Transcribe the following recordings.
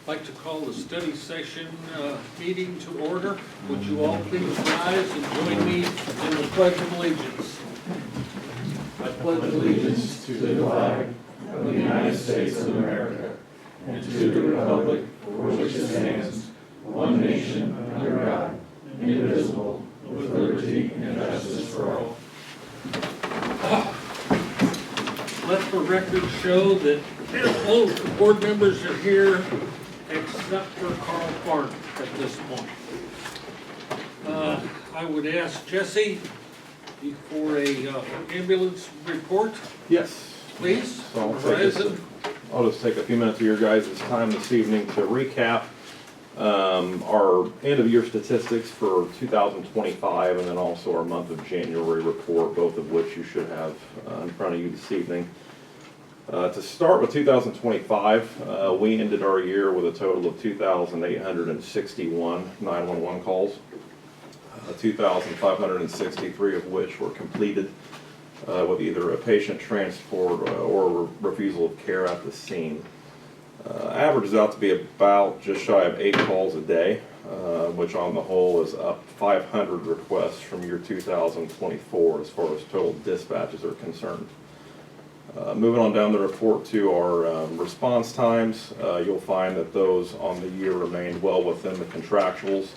I'd like to call the study session meeting to order. Would you all please rise and join me in the Pledge of Allegiance? I pledge allegiance to the flag of the United States of America and to the republic for which it stands, one nation under God, indivisible, with liberty and justice for all. Let the record show that all the board members are here except for Carl Farn at this point. I would ask Jesse for a ambulance report, Yes. please. So Horizon. I'll just take a few minutes of your guys' time this evening to recap our end of year statistics for 2025 and then also our month of January report, both of which you should have in front of you this evening. To start with 2025, we ended our year with a total of 2,861 911 calls, 2,563 of which were completed with either a patient transport or refusal of care at the scene. Averages out to be about just shy of 8 calls a day, which on the whole is up 500 requests from year 2024 as far as total dispatches are concerned. Moving on down the report to our response times, you'll find that those on the year remained well within the contractuals.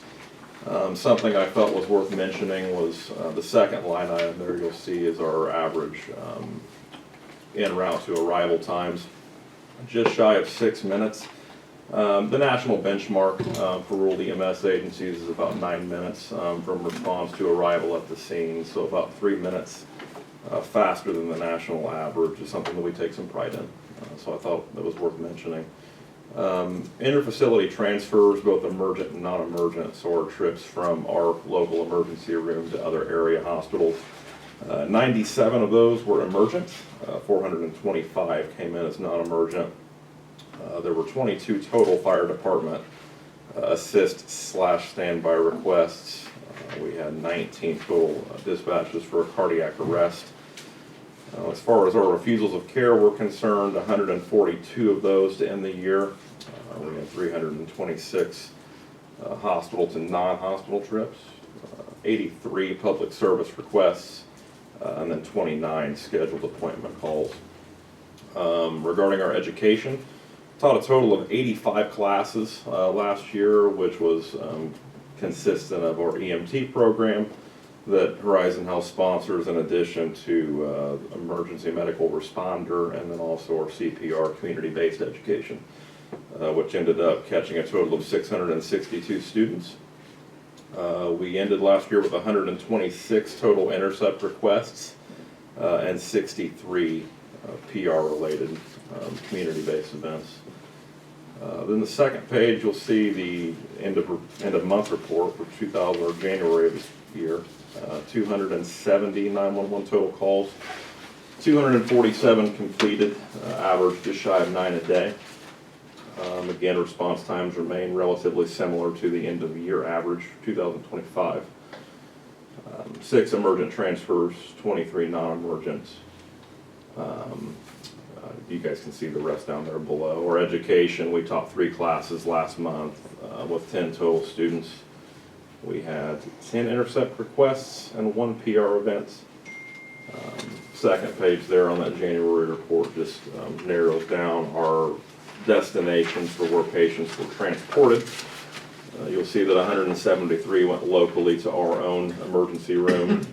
Something I felt was worth mentioning was the second line item there you'll see is our average en route to arrival times, just shy of 6 minutes. The national benchmark for rural EMS agencies is about 9 minutes from response to arrival at the scene, so about 3 minutes faster than the national average is something that we take some pride in. So I thought that was worth mentioning. Inter-facility transfers, both emergent and non-emergent, so our trips from our local emergency room to other area hospitals. 97 of those were emergent, 425 came in as non-emergent. There were 22 total fire department assist/standby requests. We had 19 total dispatches for a cardiac arrest. As far as our refusals of care were concerned, 142 of those to end the year. We had 326 hospital to non-hospital trips, 83 public service requests, and then 29 scheduled appointment calls. Regarding our education, taught a total of 85 classes last year, which was consistent of our EMT program that Horizon Health sponsors in addition to emergency medical responder and then also our CPR community-based education, which ended up catching a total of 662 students. We ended last year with 126 total intercept requests and 63 PR-related community-based events. Then the second page, you'll see the end of month report for 2000 or January of this year. 270 911 total calls, 247 completed, average just shy of 9 a day. Again, response times remain relatively similar to the end of the year average, 2025. 6 emergent transfers, 23 non-emergent. You guys can see the rest down there below. Our education, we taught 3 classes last month with 10 total students. We had 10 intercept requests and 1 PR event. Second page there on that January report just narrows down our destinations for where patients were transported. You'll see that 173 went locally to our own emergency room.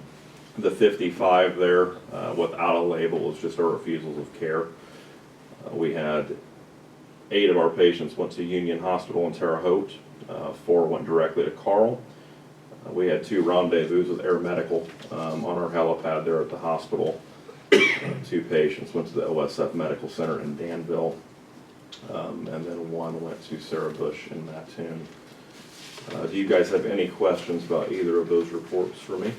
The 55 there without a label is just our refusals of care. We had 8 of our patients went to Union Hospital in Terre Haute. 4 went directly to Carl. We had 2 rendezvous with Air Medical on our helipad there at the hospital. 2 patients went to the OSF Medical Center in Danville, and then 1 went to Sarah Bush in Mattoon. Do you guys have any questions about either of those reports for me?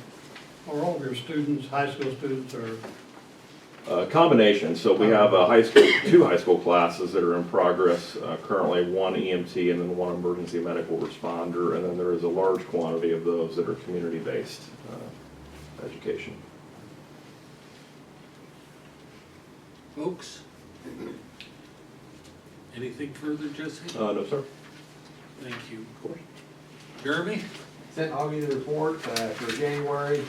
Are all of your students, high school students, or? Combination. So we have a 2 high school classes that are in progress currently, 1 EMT and then 1 emergency medical responder, and then there is a large quantity of those that are community-based education. Folks? Anything further, Jesse? No, sir. Thank you. Of course. Jeremy? Sent Augie the report for January,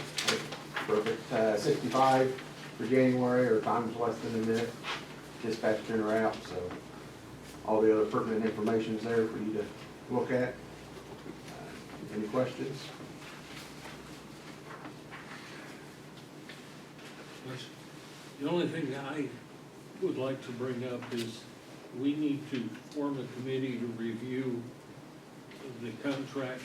perfect, 65 for January, or time's less than a minute, dispatched in or out, so all the other pertinent information is there for you to look at. Any questions? The only thing I would like to bring up is we need to form a committee to review the contract,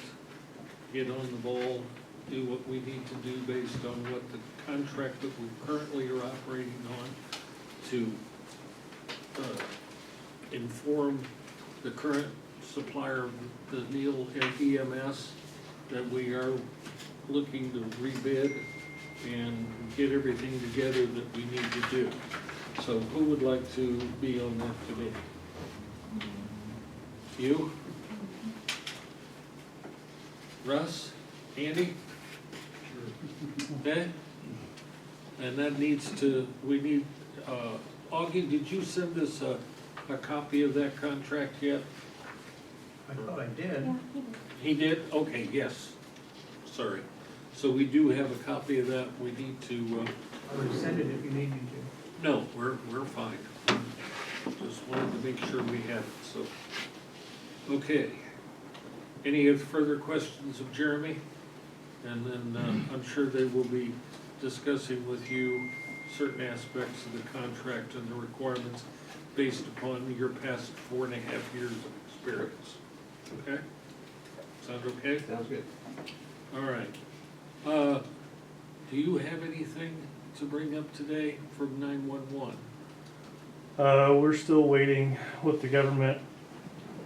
get on the ball, do what we need to do based on what the contract that we currently are operating on to inform the current supplier of the Neil EMS that we are looking to rebid and get everything together that we need to do. So who would like to be on that committee? You? Russ? Andy? Okay? And that needs to, we need, Augie, did you send us a copy of that contract yet? I thought I did. He did? Okay, yes. Sorry. So we do have a copy of that. We need to, I would send it if you need me to. no, we're fine. Just wanted to make sure we had it, so. Okay. Any further questions of Jeremy? And then I'm sure they will be discussing with you certain aspects of the contract and the requirements based upon your past 4.5 years of experience. Okay? Sound okay? Sounds good. All right. Do you have anything to bring up today from 911? We're still waiting with the government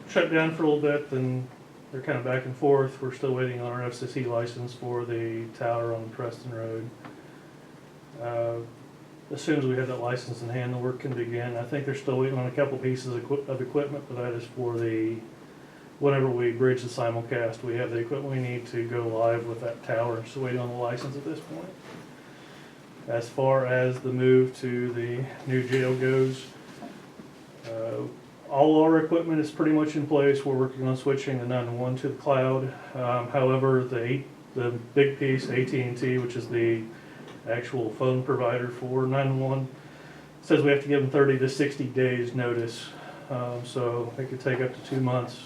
shut down for a little bit, then they're kind of back and forth. We're still waiting on our FCC license for the tower on Preston Road. As soon as we have that license in hand, the work can begin. I think they're still waiting on a couple pieces of equipment, but that is for whenever we bridge the simulcast, we have the equipment we need to go live with that tower. Just waiting on the license at this point. As far as the move to the new jail goes, all our equipment is pretty much in place. We're working on switching the 911 to the cloud. However, the big piece, AT&T, which is the actual phone provider for 911, says we have to give them 30 to 60 days notice. So it could take up to 2 months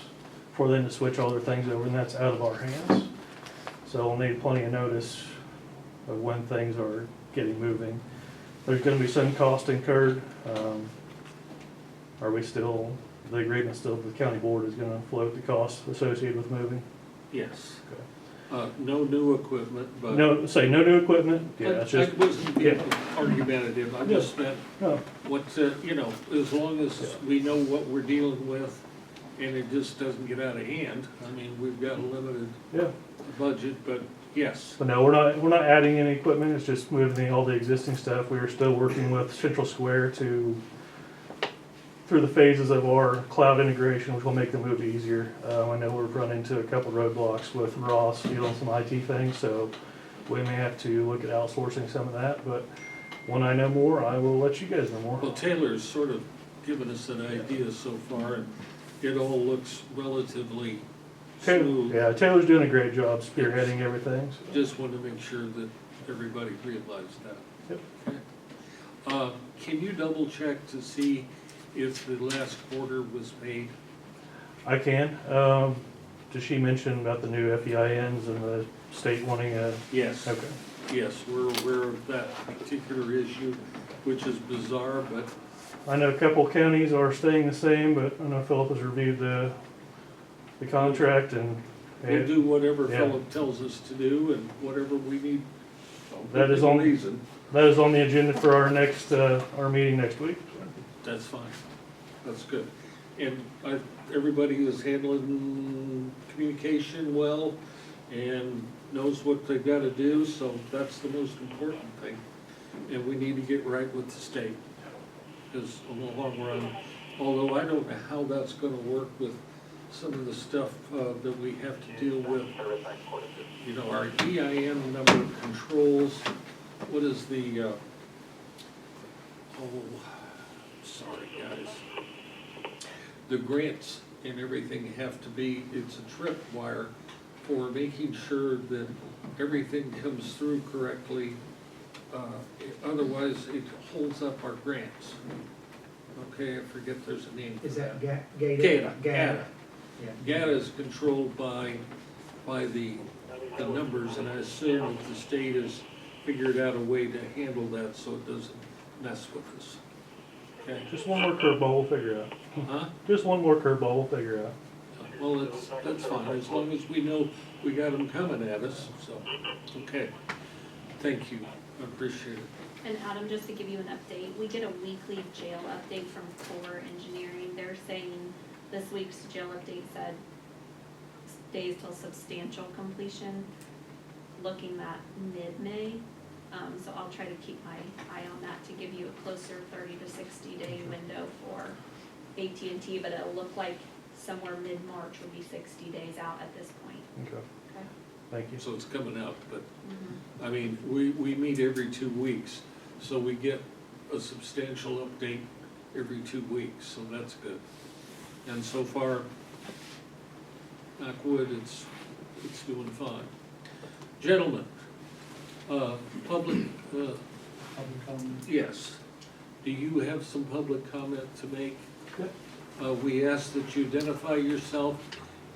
for them to switch all their things over, and that's out of our hands. So we'll need plenty of notice of when things are getting moving. There's going to be some cost incurred. The agreement still, the county board is going to float the costs associated with moving? Yes. No new equipment, but. No new equipment? Yeah, it's I just, wasn't being argumentative. I just meant no, what, as long as we know what we're dealing with and it just doesn't get out of hand. I mean, we've got a limited yeah. budget, but yes. But no, we're not adding any equipment, it's just moving all the existing stuff. We are still working with Central Square through the phases of our cloud integration, which will make the move easier. I know we've run into a couple roadblocks with Ross dealing some IT things, so we may have to look at outsourcing some of that, but when I know more, I will let you guys know more. Well, Taylor's sort of given us an idea so far, and it all looks relatively smooth. Yeah, Taylor's doing a great job spearheading everything. So. Just want to make sure that everybody realized that. Yep. Okay. Can you double check to see if the last quarter was paid? I can. Did she mention about the new FEINs and the state wanting a? Yes. Okay. Yes, we're aware of that particular issue, which is bizarre, but I know a couple counties are staying the same, but I know Philip has reviewed the contract and. we'll do whatever Yeah. Philip tells us to do and whatever we need. That is within on- reason. That is on the agenda for our next, our meeting next week. That's fine. That's good. And everybody is handling communication well and knows what they've got to do, so that's the most important thing. And we need to get right with the state. Because in the long run, although I don't know how that's going to work with some of the stuff that we have to deal with, our EIN number controls, what is the, sorry guys. the grants and everything have to be, it's a tripwire for making sure that everything comes through correctly. Otherwise, it holds up our grants. Okay, I forget there's a name for Is that. that GATA? GATA, GATA. Yeah. GATA is controlled by the numbers, and I assume that the state has figured out a way to handle that so it doesn't mess with us. Okay, Just one more curveball, we'll figure it out. huh? Just one more curveball, we'll figure it out. Well, that's fine, as long as we know we got them coming at us, so, okay. Thank you, I appreciate it. And Adam, just to give you an update, we get a weekly jail update from Core Engineering. They're saying this week's jail update said days till substantial completion, looking at mid-May. So I'll try to keep my eye on that to give you a closer 30 to 60 day window for AT&T, but it'll look like somewhere mid-March would be 60 days out at this point. Okay, Okay. thank you. So it's coming out, but, Mhm. I mean, we meet every 2 weeks, so we get a substantial update every 2 weeks, so that's good. And so far, knock wood, it's doing fine. Gentlemen, public, yes, do you have some public comment to make? We ask that you identify yourself,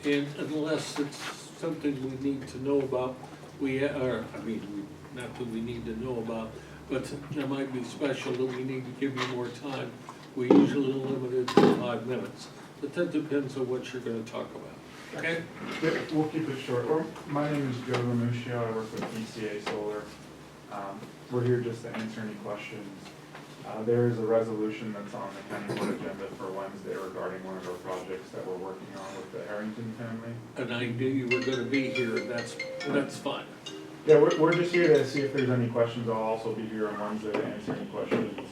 and unless it's something we need to know about, not that we need to know about, but there might be special that we need to give you more time. We usually limit it to 5 minutes, but that depends on what you're gonna talk about, okay? Yeah, we'll keep it short. My name is Joe Ramuscio, I work with ECA Solar. We're here just to answer any questions. There is a resolution that's on the county board agenda for Wednesday regarding one of our projects that we're working on with the Harrington family. And I knew you were gonna be here, and that's fine. Yeah, we're just here to see if there's any questions. I'll also be here on Wednesday to answer any questions.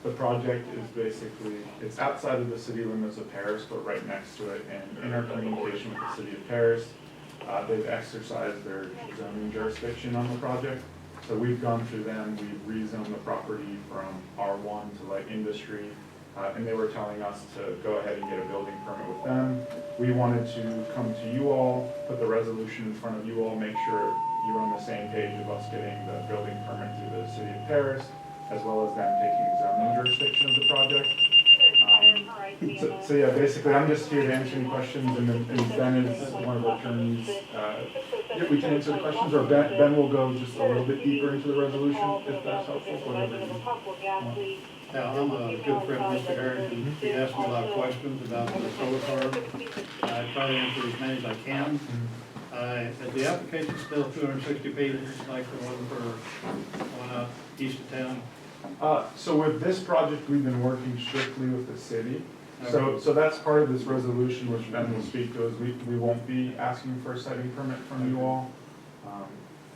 The project is basically, it's outside of the city limits of Paris, but right next to it, and in our communication with the city of Paris, they've exercised their zoning jurisdiction on the project. So we've gone through them, we've rezoned the property from R1 to light industry, and they were telling us to go ahead and get a building permit with them. We wanted to come to you all, put the resolution in front of you all, make sure you're on the same page of us getting the building permit through the city of Paris, as well as them taking zoning jurisdiction of the project. So yeah, basically, I'm just here to answer any questions, and then Ben is one of our attorneys. Yeah, we can answer the questions, or Ben will go just a little bit deeper into the resolution, if that's helpful, whatever you want. Yeah, I'm a good friend of Mr. Harrington. He asked me a lot of questions about the solar farm. I try to answer as many as I can. Is the application still 260 pages, like the one for one out east of town? So with this project, we've been working strictly with the city. So that's part of this resolution, which Ben will speak to, is we won't be asking for a siting permit from you all.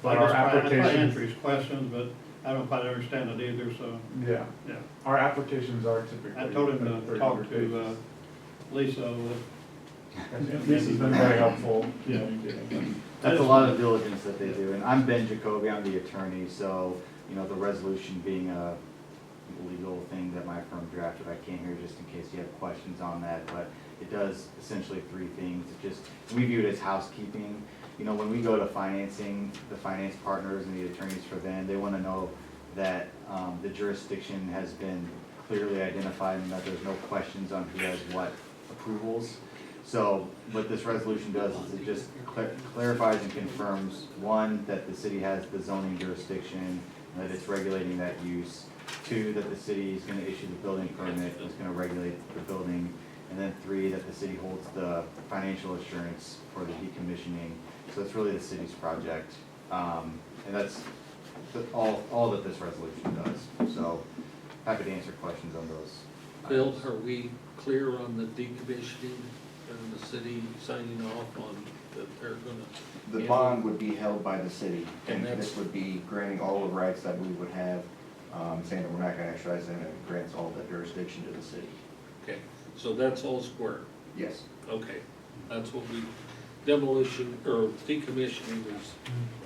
But our I try to applications, answer his questions, but I don't quite understand it either, so, yeah, yeah. our applications are typically. I told him to 300 talk to pages. Lisa. Lisa's been very helpful. Yeah. That's a lot of diligence that they do, and I'm Ben Jacoby, I'm the attorney, so, you know, the resolution being a legal thing that my firm drafted, I came here just in case you have questions on that, but it does essentially 3 things. It just, we view it as housekeeping. You know, when we go to financing, the finance partners and the attorneys for them, they want to know that the jurisdiction has been clearly identified and that there's no questions on who has what approvals. So what this resolution does is it just clarifies and confirms, 1, that the city has the zoning jurisdiction, and that it's regulating that use. 2, that the city is going to issue the building permit, is going to regulate the building. And then 3, that the city holds the financial assurance for the decommissioning. So it's really the city's project. And that's all that this resolution does. So happy to answer questions on those. Bill, are we clear on the decommissioning and the city signing off on that they're gonna? The bond would be held by the city, And and that's- this would be granting all the rights that we would have, saying that we're not gonna exercise them, and it grants all the jurisdiction to the city. Okay, so that's all square, Yes. okay, that's what we, demolition, or decommissioning is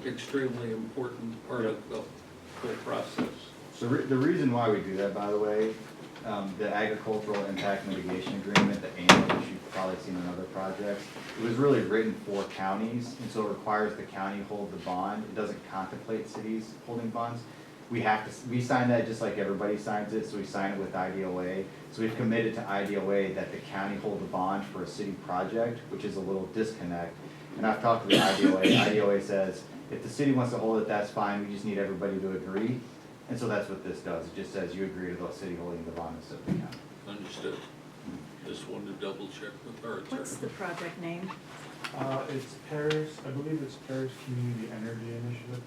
extremely important part of the whole process. So the reason why we do that, by the way, the agricultural impact mitigation agreement, the AMO, which you've probably seen in other projects, it was really written for counties, and so it requires the county hold the bond. It doesn't contemplate cities holding bonds. We sign that just like everybody signs it, so we sign it with IDOA. So we've committed to IDOA that the county hold the bond for a city project, which is a little disconnect. And I've talked to the IDOA. IDOA says, if the city wants to hold it, that's fine, we just need everybody to agree. And so that's what this does. It just says you agree to the city holding the bond instead of the county. Understood. Just wanted to double check with our attorney. What's the project name? It's Paris, I believe it's Paris Community Energy Initiative,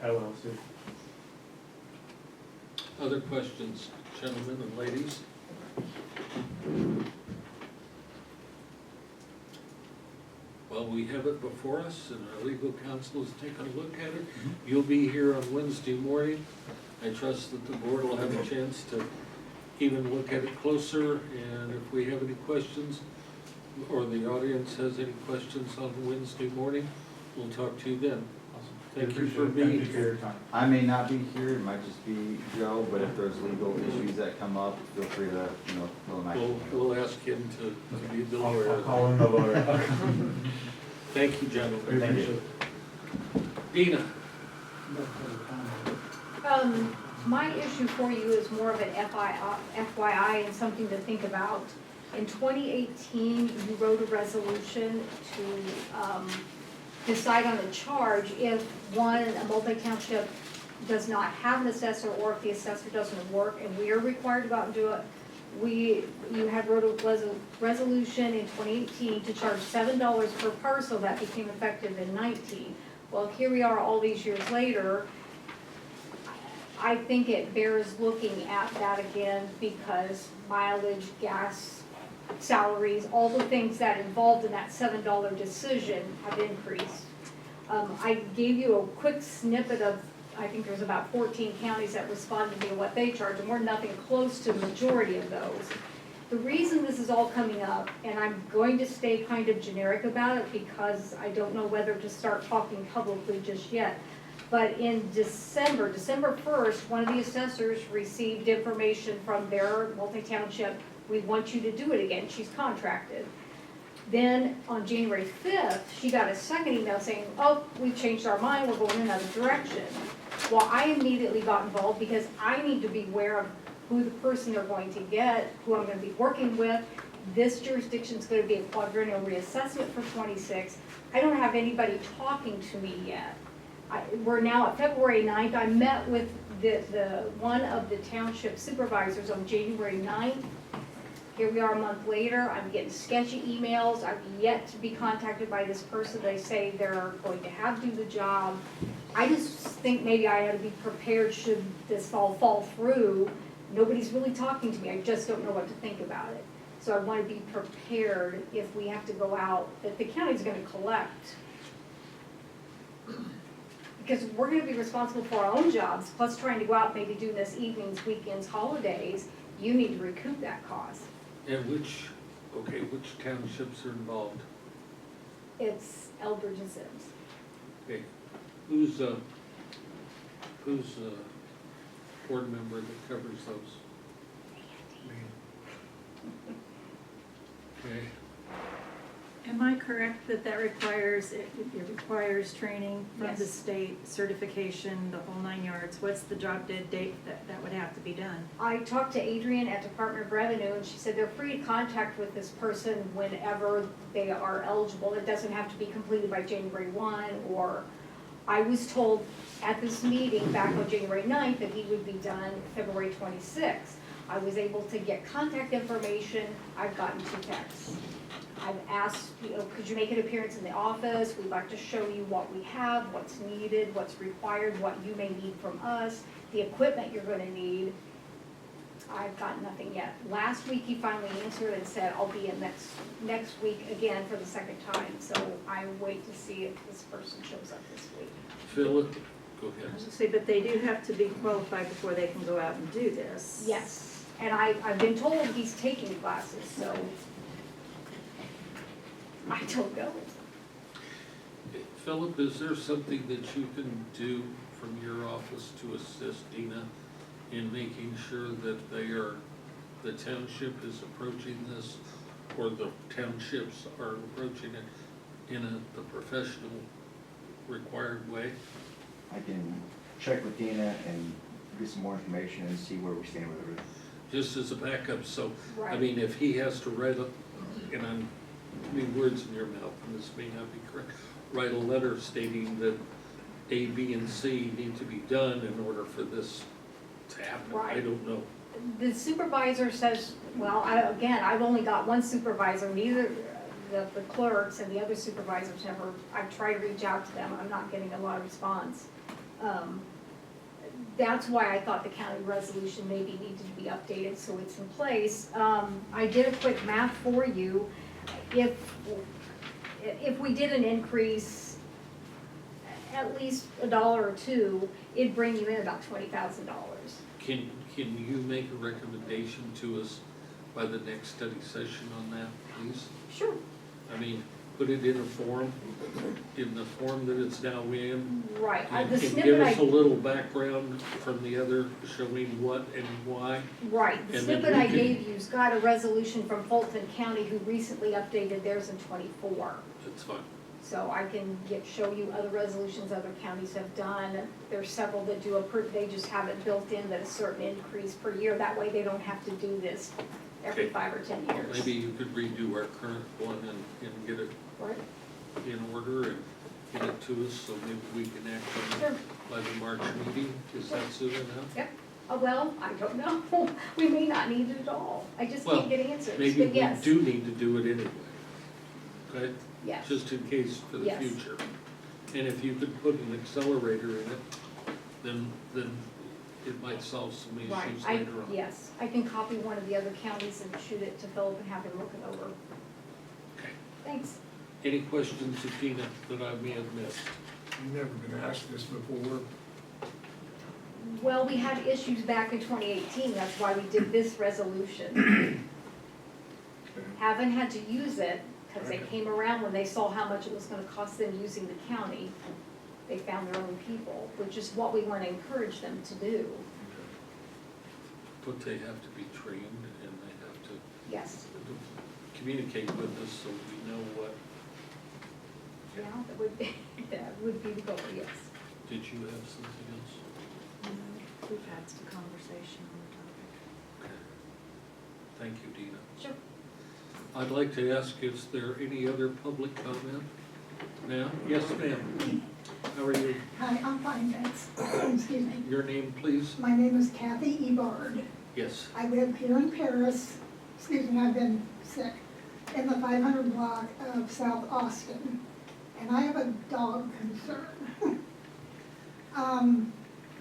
LLC. Other questions, gentlemen and ladies? Well, we have it before us, and our legal counsel has taken a look at it. You'll be here on Wednesday morning. I trust that the board will have a chance to even look at it closer, and if we have any questions, or the audience has any questions on Wednesday morning, we'll talk to you then. Awesome. Thank you for Appreciate it. being Thank you for here. your time. I may not be here, it might just be Joe, but if there's legal issues that come up, feel free to, fill in my. We'll ask him to be the I'll lawyer. call in the lawyer. Thank you, gentlemen. Thank you. Dina? My issue for you is more of an FYI and something to think about. In 2018, you wrote a resolution to decide on a charge if a multi-township does not have an assessor, or if the assessor doesn't work and we are required to go out and do it. You had wrote a resolution in 2018 to charge $7 per parcel. That became effective in 19. Well, here we are all these years later. I think it bears looking at that again, because mileage, gas, salaries, all the things that involved in that $7 decision have increased. I gave you a quick snippet of, I think there's about 14 counties that responded to what they charge, and we're nothing close to the majority of those. The reason this is all coming up, and I'm going to stay kind of generic about it because I don't know whether to start talking publicly just yet, but in December 1st, one of the assessors received information from their multi-township, we want you to do it again, she's contracted. Then on January 5th, she got a second email saying, oh, we've changed our mind, we're going in another direction. Well, I immediately got involved because I need to be aware of who the person they're going to get, who I'm gonna be working with. This jurisdiction's gonna be a quadrennial reassessment for 26. I don't have anybody talking to me yet. We're now at February 9th. I met with the one of the township supervisors on January 9th. Here we are a month later. I'm getting sketchy emails. I've yet to be contacted by this person. They say they're going to have to do the job. I just think maybe I ought to be prepared should this all fall through. Nobody's really talking to me. I just don't know what to think about it. So I want to be prepared if we have to go out, that the county's going to collect. Because we're going to be responsible for our own jobs, plus trying to go out, maybe doing this evenings, weekends, holidays. You need to recoup that cost. And which townships are involved? It's Elbridge and Sims. Okay, who's a board member that covers those? Okay, Am I correct that it requires training from the Yes. state, certification, the whole 9 yards? What's the drop dead date that would have to be done? I talked to Adrian at Department of Revenue, and she said they're free to contact with this person whenever they are eligible. It doesn't have to be completed by January 1, or I was told at this meeting back on January 9th that he would be done February 26th. I was able to get contact information. I've gotten 2 texts. I've asked, could you make an appearance in the office? We'd like to show you what we have, what's needed, what's required, what you may need from us, the equipment you're gonna need. I've got nothing yet. Last week, he finally answered and said, I'll be in next week again for the second time. So I wait to see if this person shows up this week. Philip, go I ahead. was gonna say, but they do have to be qualified before they can go out and do this. Yes, and I've been told he's taking classes, so I don't know. Philip, is there something that you can do from your office to assist Dina in making sure that they are the township is approaching this, or the townships are approaching it in the professional required way? I can check with Dina and get some more information and see where we stand with everything. Just as a backup, so, I Right. mean, if he has to write a, and I'm putting words in your mouth, and this may not be correct, write a letter stating that A, B, and C need to be done in order for this to happen, I Right. don't know. The supervisor says, well, again, I've only got one supervisor, neither the clerks and the other supervisors never, I've tried to reach out to them, I'm not getting a lot of response. That's why I thought the county resolution maybe needed to be updated so it's in place. I did a quick math for you. If we did an increase, at least $1 or $2, it'd bring you in about $20,000. Can you make a recommendation to us by the next study session on that, please? Sure. I mean, put it in a form, in the form that it's now in. Right, And the give snippet us a I, little background from the other, showing what and why. right, the and then snippet we I can- gave you's got a resolution from Fulton County who recently updated theirs in '24. That's fine. So I can show you other resolutions other counties have done. There's several that do they just have it built in that a certain increase per year. That way they don't have to do this every Okay. 5 or 10 years. Maybe you could redo our current one and get it Right? in order and get it to us, so maybe we can act on Sure. it by the March meeting. Is that soon enough? Yep. Well, I don't know. We may not need it at all. I just Well, can't get answers, Maybe but we yes. do need to do it anyway. Okay? Yes. Just in case for the Yes. future. And if you could put an accelerator in it, then it might solve some Right, issues later on. yes, I can copy one of the other counties and shoot it to Philip and have him look it over. Okay. Thanks. Any questions of Tina that I may have missed? You've never been asked this before. Well, we had issues back in 2018, that's why we did this resolution. Haven't had to use it, because they came around when they saw how much it was gonna cost them using the county. They found their own people, which is what we wanna encourage them to do. But they have to be trained and they have to Yes, communicate with us so we know what. yeah, that would be, that would be the goal, yes. Did you have something else? We've had some conversation on the topic. Okay. Thank you, Dina. Sure. I'd like to ask, is there any other public comment now? Yes, ma'am. How are you? Hi, I'm fine, thanks. Excuse me. Your name, please? My name is Kathy Ebard. Yes. I live here in Paris, I've been sick, in the 500 block of South Austin. And I have a dog concern.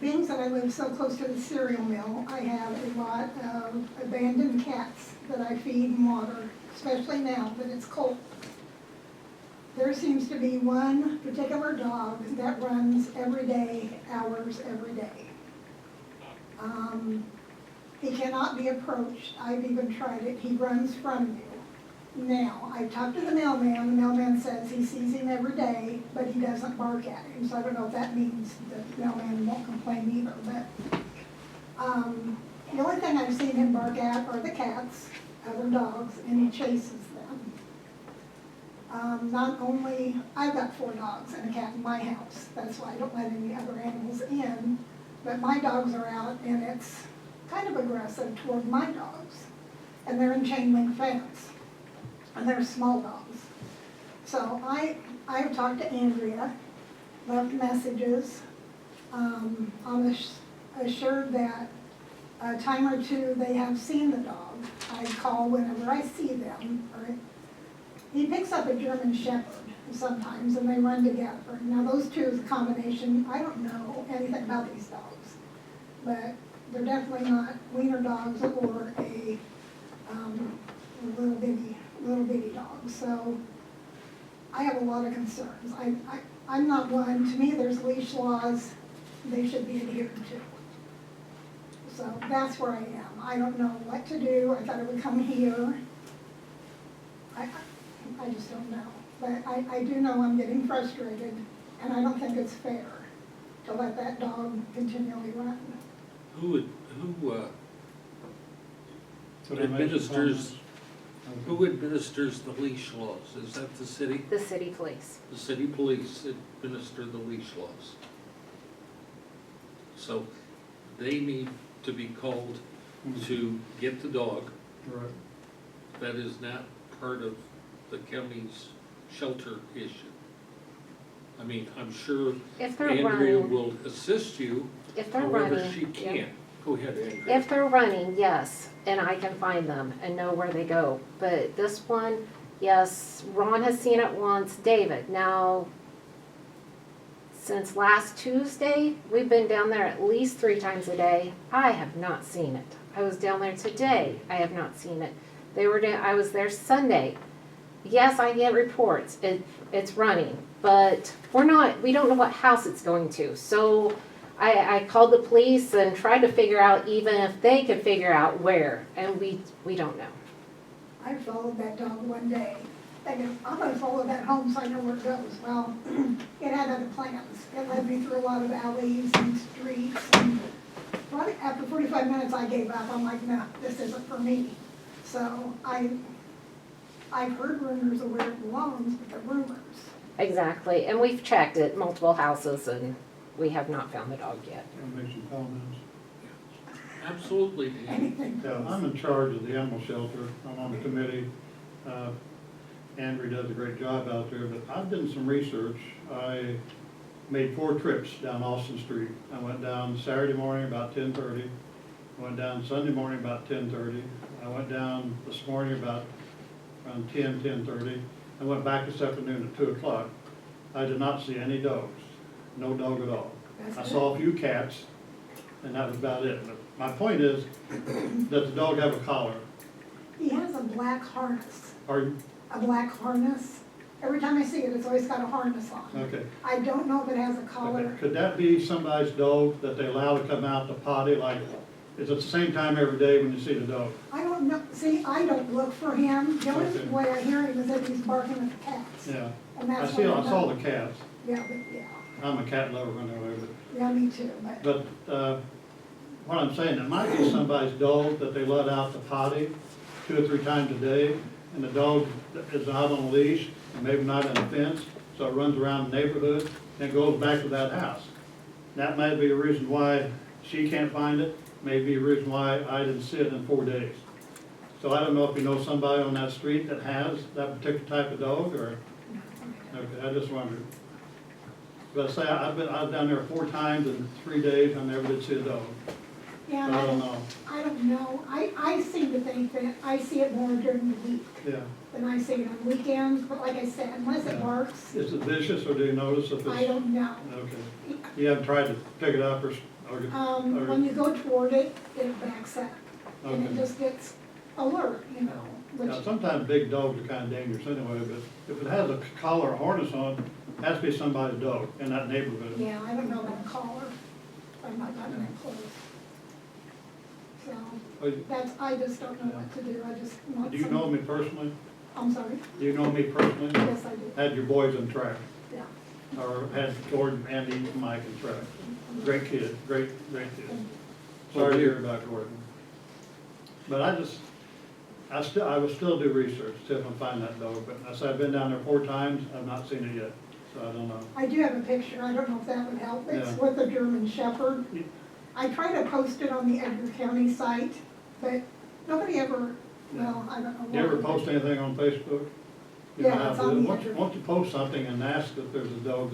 Being that I live so close to the cereal mill, I have a lot of abandoned cats that I feed and water, especially now that it's cold. There seems to be one particular dog that runs every day, hours every day. He cannot be approached. I've even tried it. He runs from you. Now, I talked to the mailman says he sees him every day, but he doesn't bark at him, so I don't know if that means the mailman won't complain either, but, the only thing I've seen him bark at are the cats, other dogs, and he chases them. Not only, I've got 4 dogs and a cat in my house, that's why I don't let any other animals in, but my dogs are out and it's kind of aggressive toward my dogs, and they're in chain link fence. And they're small dogs. So I've talked to Andrea, left messages. I'm assured that a time or two they have seen the dog. I call whenever I see them. He picks up a German Shepherd sometimes and they run together. Now those two is a combination. I don't know anything about these dogs, but they're definitely not wiener dogs or a little bitty dogs. So I have a lot of concerns. I'm not one, to me there's leash laws, they should be adhered to. So that's where I am. I don't know what to do. I thought it would come here. I just don't know. But I do know I'm getting frustrated and I don't think it's fair to let that dog continually run. Could I make some administers, comments? who administers the leash laws? Is that the city? The city police. The city police administer the leash laws. So they need to be called to get the dog. Right. That is not part of the county's shelter issue. I mean, I'm sure If they're Andrea running, will assist you if they're however running. she yeah. can. Go ahead, Andrea. If they're running, yes, and I can find them and know where they go. But this one, yes, Ron has seen it once, David. Now, since last Tuesday, we've been down there at least 3 times a day. I have not seen it. I was down there today. I have not seen it. I was there Sunday. Yes, I get reports. It's running, but we don't know what house it's going to. So I called the police and tried to figure out even if they could figure out where, and we don't know. I followed that dog one day, thinking, I'm gonna follow that home so I know where it goes. Well, it had other plans. It led me through a lot of alleys and streets, and after 45 minutes, I gave up. I'm like, no, this isn't for me. So I've heard rumors of where it belongs, but they're rumors. Exactly, and we've checked at multiple houses and we have not found the dog yet. Can I make some comments? Absolutely, Dan. Anything Yeah, goes. I'm in charge of the animal shelter. I'm on the committee. Andrew does a great job out there, but I've done some research. I made 4 trips down Austin Street. I went down Saturday morning about 10:30. I went down Sunday morning about 10:30. I went down this morning about around 10:30. I went back this afternoon at 2 o'clock. I did not see any dogs, no dog at all. That's I good. saw a few cats, and that was about it. But my point is, does the dog have a collar? He has a black harness, Or, a black harness. Every time I see it, it's always got a harness on. okay. I don't know if it has a collar. Could that be somebody's dog that they allow to come out to potty, like, is it the same time every day when you see the dog? I don't know, see, I don't look for him. The only Okay. way I hear him is if he's barking at the cats. Yeah, And I that's see, what I saw know. the cats. Yeah, but, yeah, I'm a cat lover anyway, yeah, me too, but. but what I'm saying, it might be somebody's dog that they let out to potty 2 or 3 times a day, and the dog is out on a leash, and maybe not in a fence, so it runs around the neighborhood and goes back to that house. That might be a reason why she can't find it, may be a reason why I didn't see it in 4 days. So I don't know if you know somebody on that street that has that particular type of dog, or, okay, I just wondered. But I say, I was down there 4 times in 3 days, I never did see a dog. Yeah, I don't know. I don't know. I seem to think that I see it more during the week Yeah. than I see it on weekends, but like I said, unless it barks, Is it vicious, or do you notice if it's? I don't know. Okay. You haven't tried to pick it up, or? When you go toward it, it backs up, and it Okay. just gets alert, you know, which, Now, sometimes big dogs are kind of dangerous anyway, but if it has a collar or harness on, it has to be somebody's dog in that neighborhood. yeah, I don't know about a collar. I'm not gotten that close. So, Oh, you- I just don't know what to do. I just want Do you know me personally? I'm sorry? Do you know me personally? Yes, I do, Had your boys in track, yeah. or had Gordon, Andy, and Mike in track. Great kid, great kid. Sorry to hear about Gordon. But I would still do research, see if I can find that dog, but I said I've been down there 4 times, I've not seen it yet, so I don't know. I do have a picture, I don't know if that would help, it's Yeah. with a German Shepherd. I try to post it on the Edgar County site, but nobody ever, well, I don't know. You ever why. post anything on Facebook? You know Yeah, how it's to do on it. the Once you- Edgar. Once you post something and ask if there's a dog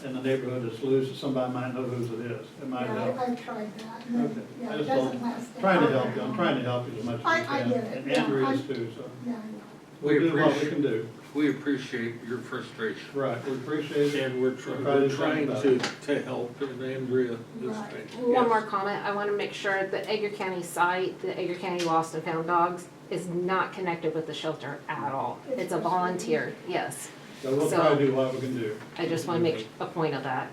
in the neighborhood that's loose, somebody might know whose it is. It might Yeah, help. I've tried that, and Okay. yeah, I it just doesn't don't- last. Trying to that help you, I'm long. trying to help you as much as I I can. get it, And yeah, Andrew is I- too, so Yeah, I know. we'll do what we appreciate- can do. We appreciate your frustration. Right, we appreciate it. And we're We'll trying about to it. help, and Andrea is Right. trying. One Yes. more comment, I want to make sure the Edgar County site, the Edgar County Lost and Found Dogs, is not connected with the shelter at all. It's a volunteer, yes. So we'll So- try to do what we can do. I just want to make a point of that.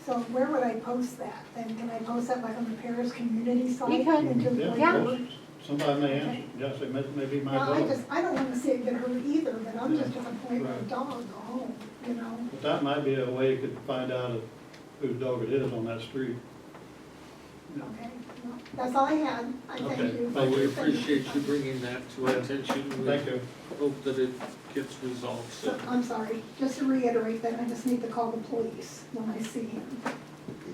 So where would I post that? Then can I post that like on the Paris community site? You could. Into the Yeah, board? somebody may answer, yes, it may be my Well, dog. I don't wanna see it get hurt either, but I'm just at the point where a Right. dog go home, you know? But that might be a way you could find out whose dog it is on that street. Okay, well, That's all I had. I thank Okay. you. Well, we appreciate you bringing that to our attention. Thank you. We hope that it gets resolved So, soon. I'm sorry, just to reiterate that, I just need to call the police when I see him.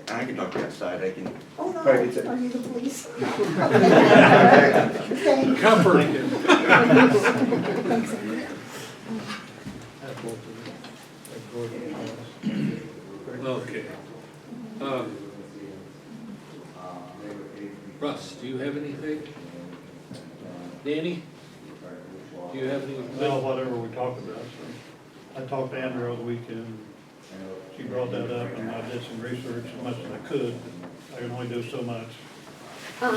I can talk to you outside, I can. Oh, no, Right, it's a- are you the police? Exactly. Thanks. Comfort him. Thanks, Andrew. Have both of them. Have Gordon. Okay. Russ, do you have anything? Danny? Do you have anything? Well, whatever we talked about, so. I talked to Andrew over the weekend. She brought that up, and I did some research as much as I could. I can only do so much.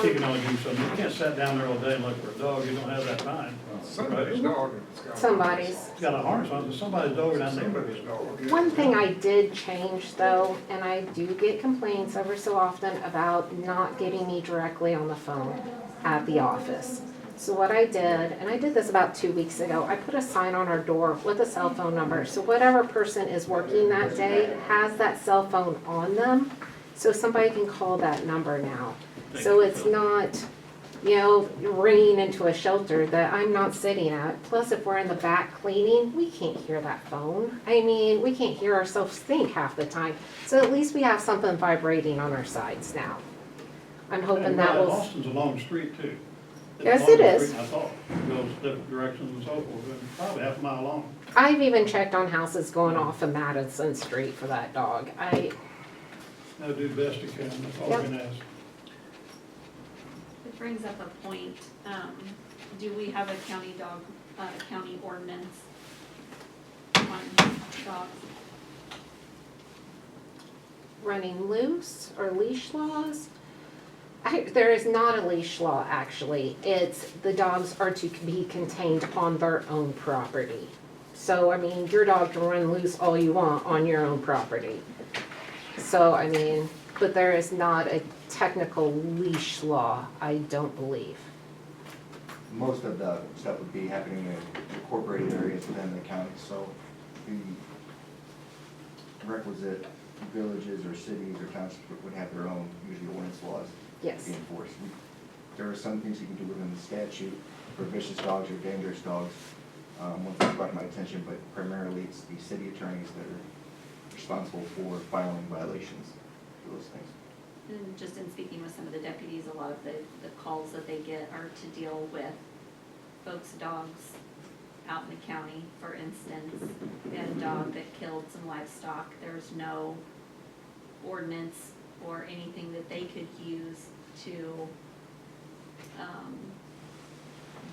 She can only do so much. You can't sit down there all day and look for a dog. You don't have that time. Somebody's dog. It's got- Somebody's. It's got a harness on it. Somebody's dog in that neighborhood. Somebody's dog. One thing I did change though, and I do get complaints ever so often about not getting me directly on the phone at the office. So what I did, and I did this about 2 weeks ago, I put a sign on our door with a cell phone number. So whatever person is working that day has that cell phone on them, so somebody can call that number now. So it's not, you know, ringing into a shelter that I'm not sitting at. Plus, if we're in the back cleaning, we can't hear that phone. I mean, we can't hear ourselves think half the time. So at least we have something vibrating on our sides now. I'm hoping that will. Austin's a long street too. It's a Yes, long it is. street, I thought, it goes different directions and so forth, and probably half a mile long. I've even checked on houses going off of Madison Street for that dog. Now do the best you can, that's all we can ask. It brings up a point, do we have a county dog, county ordinance on dogs? Running loose or leash laws? There is not a leash law, actually. It's the dogs are to be contained on their own property. So, I mean, your dog can run loose all you want on your own property. So, I mean, but there is not a technical leash law, I don't believe. Most of the stuff would be happening in incorporated areas within the county, so the requisite villages or cities or towns would have their own, usually ordinance laws to Yes. be enforced. There are some things you can do within the statute for vicious dogs or dangerous dogs, once it's brought to my attention, but primarily it's the city attorneys that are responsible for filing violations for those things. And just in speaking with some of the deputies, a lot of the calls that they get are to deal with folks' dogs out in the county, for instance, and a dog that killed some livestock. There's no ordinance or anything that they could use to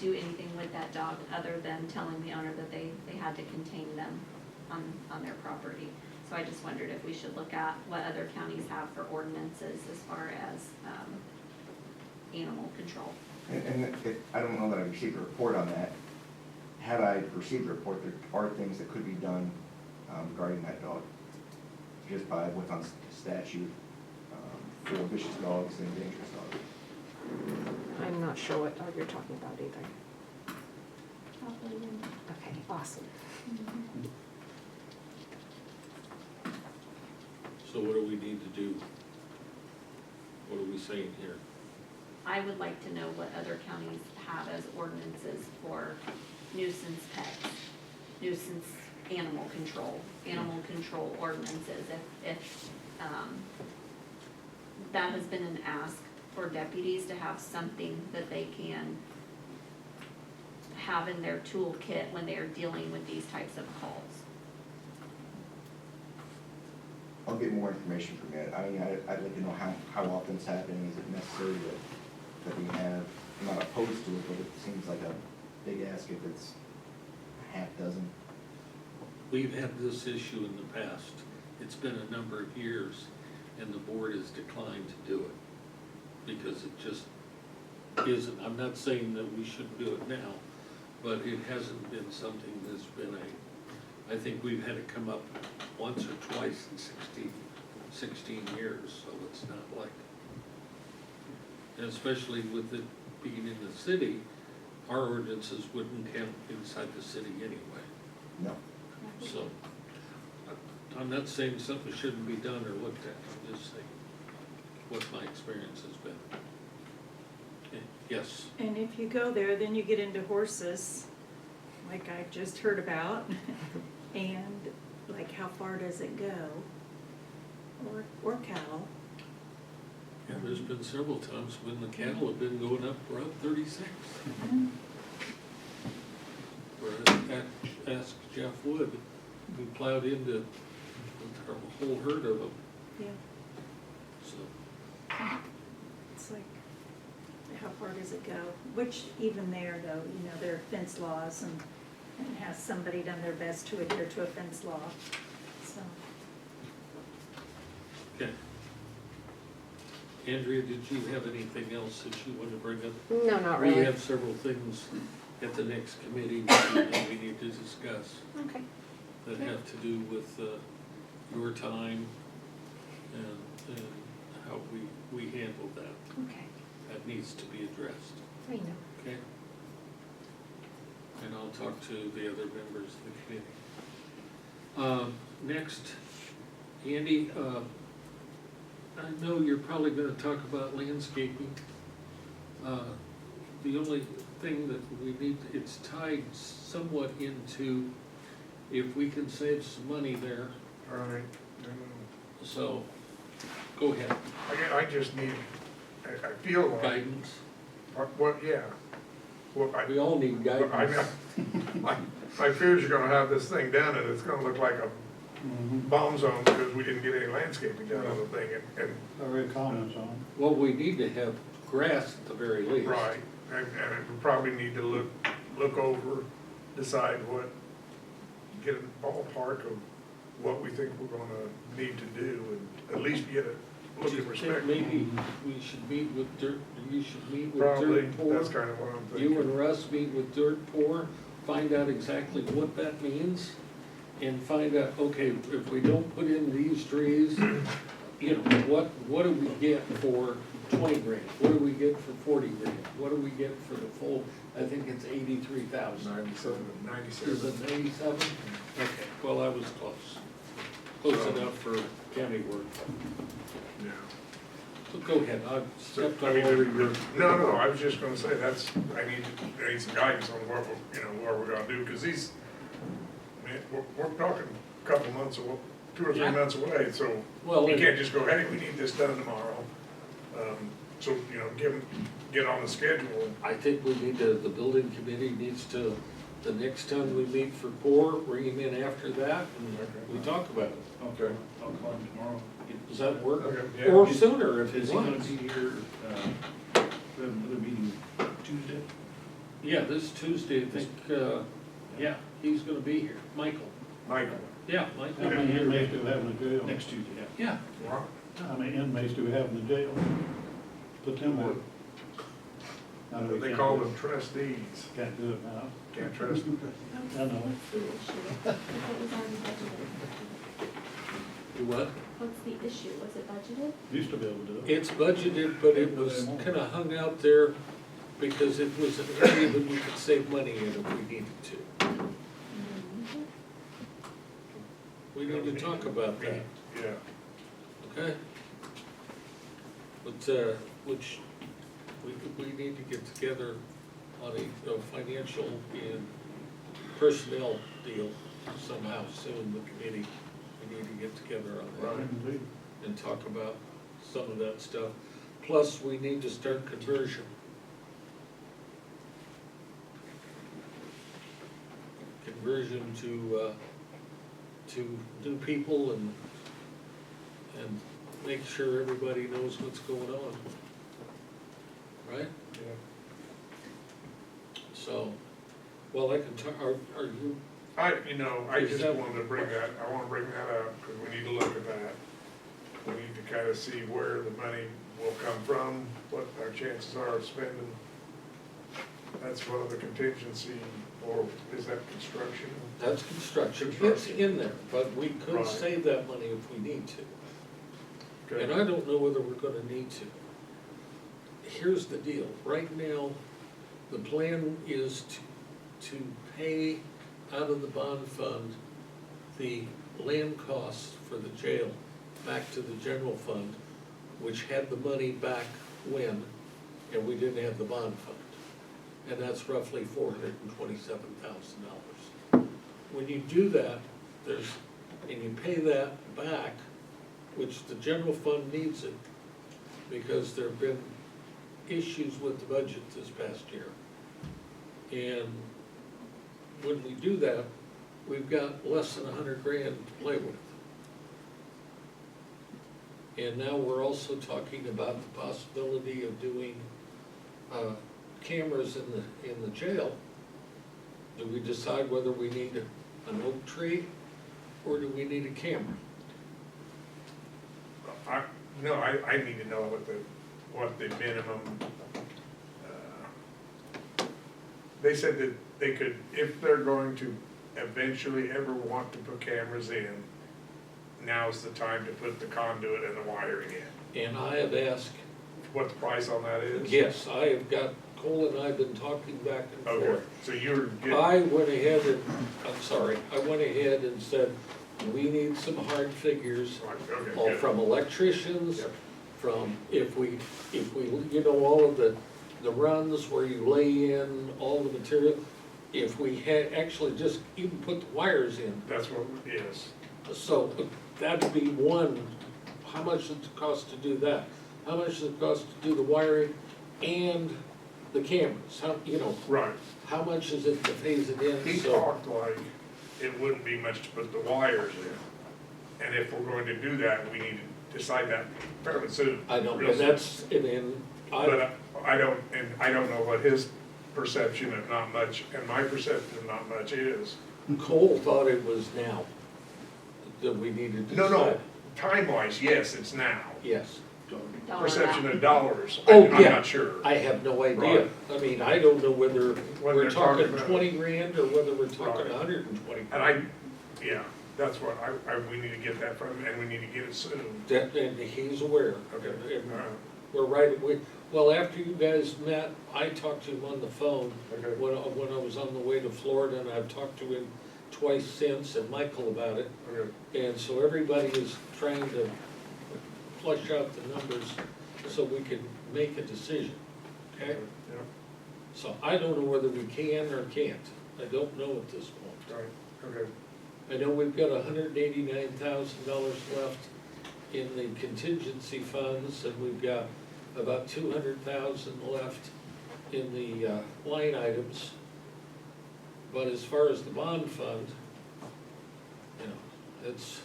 do anything with that dog other than telling the owner that they had to contain them on their property. So I just wondered if we should look at what other counties have for ordinances as far as animal control. And I don't know that I received a report on that. Had I received a report, there are things that could be done regarding that dog, just by what's on statute for vicious dogs and dangerous dogs. I'm not sure what dog you're talking about either. Okay, awesome. So what do we need to do? What are we saying here? I would like to know what other counties have as ordinances for nuisance pets, nuisance animal control ordinances. If that has been an ask for deputies to have something that they can have in their toolkit when they are dealing with these types of calls. I'll get more information from you. I mean, I'd like to know how often it's happening. Is it necessary that we have, I'm not opposed to it, but it seems like a big ask if it's a half dozen. We've had this issue in the past. It's been a number of years, and the board has declined to do it because it just isn't. I'm not saying that we shouldn't do it now, but it hasn't been something that's been I think we've had it come up once or twice in 16 years, so it's not like, and especially with it being in the city, our ordinances wouldn't count inside the city anyway. No. So, I'm not saying something shouldn't be done or looked at, I'm just saying what my experience has been. Yes, And if you go there, then you get into horses, like I just heard about, and like how far does it go? Or cattle. yeah, there's been several times when the cattle have been going up around 36. Ask Jeff Wood, we plowed into a whole herd of them, Yeah, so. it's like, how far does it go? Which even there though, there are fence laws and has somebody done their best to adhere to a fence law, so. Okay. Andrea, did you have anything else that you want to bring up? No, not We really. have several things at the next committee meeting that we need to discuss Okay. that have to do with your time and how we handle that. Okay. That needs to be addressed, I know. okay? And I'll talk to the other members of the committee. Next, Andy, I know you're probably gonna talk about landscaping. The only thing that we need, it's tied somewhat into if we can save some money there, All right. so, go ahead, I just need, I feel like, guidance, yeah. Well, we all need guidance. My fears you're gonna have this thing done and it's gonna look like a bomb zone because we didn't get any landscaping done on the thing and, Already comments on Well, we need to have grass at the very least. right, and we probably need to look over, decide what, get a ballpark of what we think we're gonna need to do and at least get a look Do you at think respect. maybe we should meet with Dirt, you should meet with Probably, Dirt Poor? that's kind of what I'm thinking. You and Russ meet with Dirt Poor, find out exactly what that means, and find out, okay, if we don't put in these trees, what do we get for 20 grand? What do we get for 40 grand? What do we get for the full, I think it's 83,000. 97. Is it 87? Okay, well, I was close. Close enough for county work. Yeah. So go ahead, I've So, stepped I all mean, over your. no, I was just gonna say, I need some guidance on what we're gonna do, cause we're talking a couple months, 2 or 3 Yeah. months away, so Well, you and- can't just go, hey, we need this done tomorrow. So, get on the schedule. I think we need to, the building committee needs to, the next time we meet for core, bring him in after that, and we talk about it. Okay. I'll call him tomorrow. Does that work? Okay, yeah. Or sooner if Is he he gonna wants. be here, we have another meeting Tuesday? Yeah, this Tuesday, I think, yeah, he's gonna be here. Michael. Michael. Yeah, Michael. How many inmates do we have in the jail? Next Tuesday, Yeah, Wow. How many inmates do we have in the jail? Put them work. Now, we They can't call do it. them trustees. Can't do it now. Can't trust them. I know. What's the issue? If it was already budgeted. do what? What's the issue? Was it budgeted? Used to be able to do it. It's budgeted, but it was kinda hung out there because it was an area that we could save money in if we needed to. We need to talk about that. Yeah. Okay? But, which, we need to get together on a financial and personnel deal somehow soon, the committee. We need to get together on that Indeed. and talk about some of that stuff. Plus, we need to start conversion. Conversion to new people and make sure everybody knows what's going on. Right? Yeah. So, well, I can talk, are you, I Is just that- wanted to bring that up, because we need to look at that. We need to kind of see where the money will come from, what our chances are of spending. That's one of the contingency, or is that construction? that's construction, it's in there, but we could Right. save that money if we need to. Okay. And I don't know whether we're gonna need to. Here's the deal, right now, the plan is to pay out of the bond fund the land costs for the jail back to the general fund, which had the money back when, and we didn't have the bond fund. And that's roughly $427,000. When you do that, and you pay that back, which the general fund needs it, because there've been issues with the budget this past year. And when we do that, we've got less than $100,000 to play with. And now we're also talking about the possibility of doing cameras in the jail. Do we decide whether we need an oak tree or do we need a camera? I need to know what the minimum, they said that they could, if they're going to eventually ever want to put cameras in, now's the time to put the conduit and the wiring in. And I have asked, What the price on that is? yes, I have got, Cole and I have been talking back and Okay, forth. so you're getting, I went ahead and, I went ahead and said, we need some hard figures okay, all good. from electricians, Yep. from, if we, you know, all of the runs where you lay in all the material, if we had actually just even put the wires in. That's what, yes. So that'd be one, how much does it cost to do that? How much does it cost to do the wiring and the cameras? How, you know, Right. how much is it to phase it in? He So talked like it wouldn't be much to put the wires in. And if we're going to do that, we need to decide that fairly soon. I know, real and soon. that's, and But I don't know what his perception of not much, and my perception of not much is. Cole thought it was now that we needed to No, decide. no, time-wise, yes, it's now. Yes. Dollar Perception amount. of dollars, Oh, I'm yeah. not sure. I have no idea. I mean, I don't know whether When we're they're talking talking about- 20 grand or whether we're talking Right. 120. And yeah, that's what, we need to get that from him, and we need to get it soon. And he's aware. Okay. And All right. we're right, well, after you guys met, I talked to him on the phone Okay. when I was on the way to Florida, and I've talked to him twice since, and Michael about it. Okay. And so everybody is trying to flush out the numbers so we can make a decision, okay? Yeah, So I don't know whether we can or can't. I don't know at this point. right, okay. I know we've got $189,000 left in the contingency funds, and we've got about 200,000 left in the line items. But as far as the bond fund, you know, it's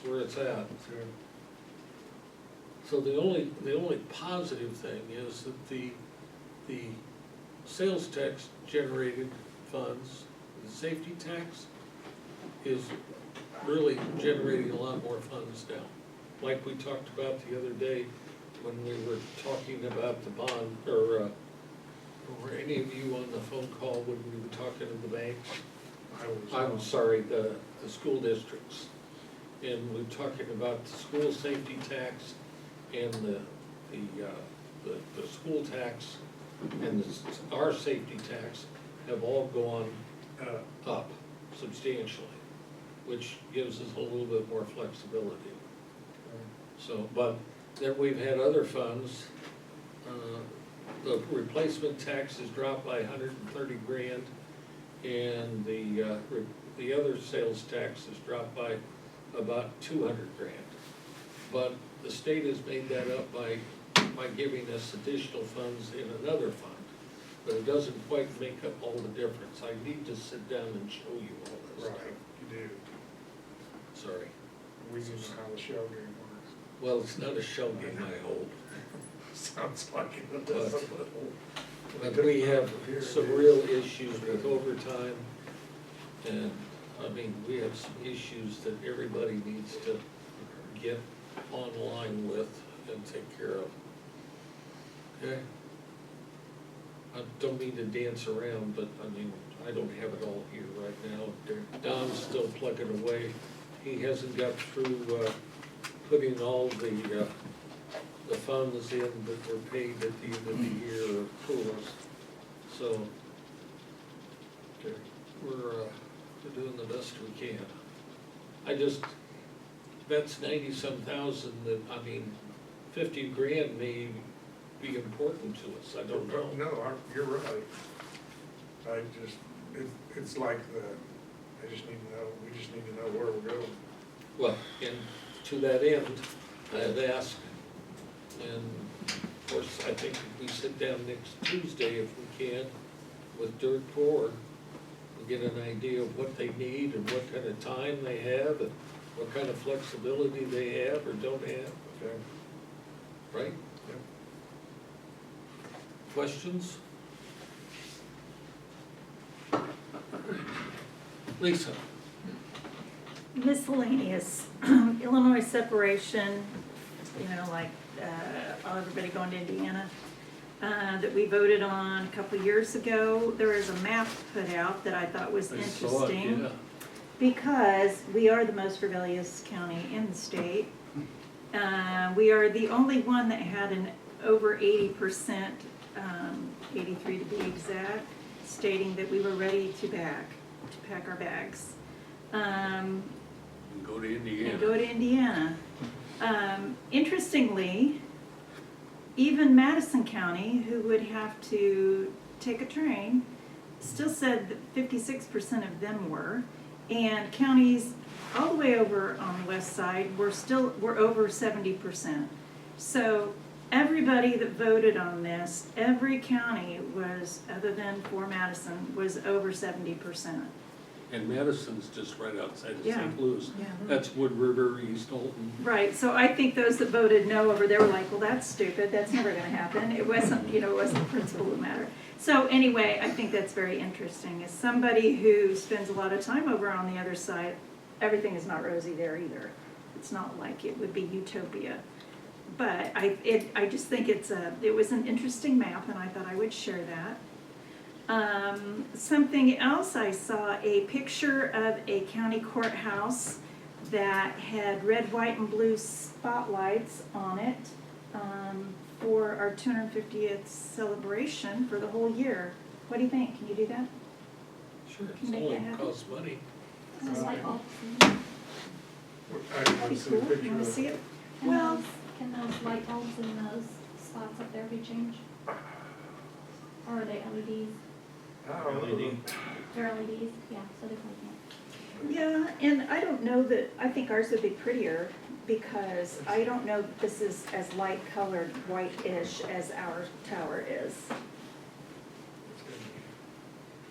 where it's at. So the only positive thing is that the sales tax generated funds, the safety tax is really generating a lot more funds now. Like we talked about the other day when we were talking about the bond, or were any of you on the phone call when we were talking to the banks? I'm sorry, the school districts. And we're talking about the school safety tax and the school tax and our safety tax have all gone up substantially, which gives us a little bit more flexibility. So, but then we've had other funds, the replacement tax has dropped by 130 grand, and the other sales tax has dropped by about 200 grand. But the state has made that up by giving us additional funds in another fund. But it doesn't quite make up all the difference. I need to sit down and show you all this Right, stuff. you do. Sorry. We need to know how the shell game works. Well, it's not a shell game, I hope. Sounds like it is a little. But we have some real issues with overtime, and, I mean, we have some issues that everybody needs to get online with and take care of. Okay? I don't mean to dance around, but, I mean, I don't have it all here right now. Don's still plugging away. He hasn't got through, putting all the funds in that were paid at the end of the year or pools. So, we're doing the best we can. That's 90-some thousand that, I mean, 50 grand may be important to us, I don't know. No, you're right. I just, it's like I just need to know, we just need to know where we're going. Well, and to that end, I had asked, and of course, I think if we sit down next Tuesday, if we can, with Dirt Corps, and get an idea of what they need and what kind of time they have, and what kind of flexibility they have or don't have, Okay. right? Yep. Questions? Lisa? Miscellaneous, Illinois separation, you know, like, everybody going to Indiana, that we voted on a couple years ago. There was a map put out that I thought was I saw it, interesting. yeah. Because we are the most rebellious county in the state. We are the only one that had an over 80%, 83 to be exact, stating that we were ready to pack our bags. And go to Indiana. And go to Indiana. Interestingly, even Madison County, who would have to take a train, still said that 56% of them were. And counties all the way over on the west side were over 70%. So everybody that voted on this, every county was, other than for Madison, was over 70%. And Madison's just right outside of Yeah. St. Louis. Yeah. That's Wood River, East Alton. Right, so I think those that voted no over there were like, well, that's stupid, that's never gonna happen. It wasn't, it wasn't the principle that mattered. So anyway, I think that's very interesting. As somebody who spends a lot of time over on the other side, everything is not rosy there either. It's not like it would be utopia. But I just think it was an interesting map, and I thought I would share that. Something else, I saw a picture of a county courthouse that had red, white, and blue spotlights on it for our 250th celebration for the whole year. What do you think? Can you do that? Sure, Can it's you make only that happen? costs money. It's like all- I That'd want be to see a cool. picture You wanna of see it. it? Well, Can those light bulbs in those spots up there be changed? Or are they LEDs? LED. They're LEDs, yeah, so they can't. yeah, and I don't know that, I think ours would be prettier because I don't know that this is as light colored, white-ish as our tower is.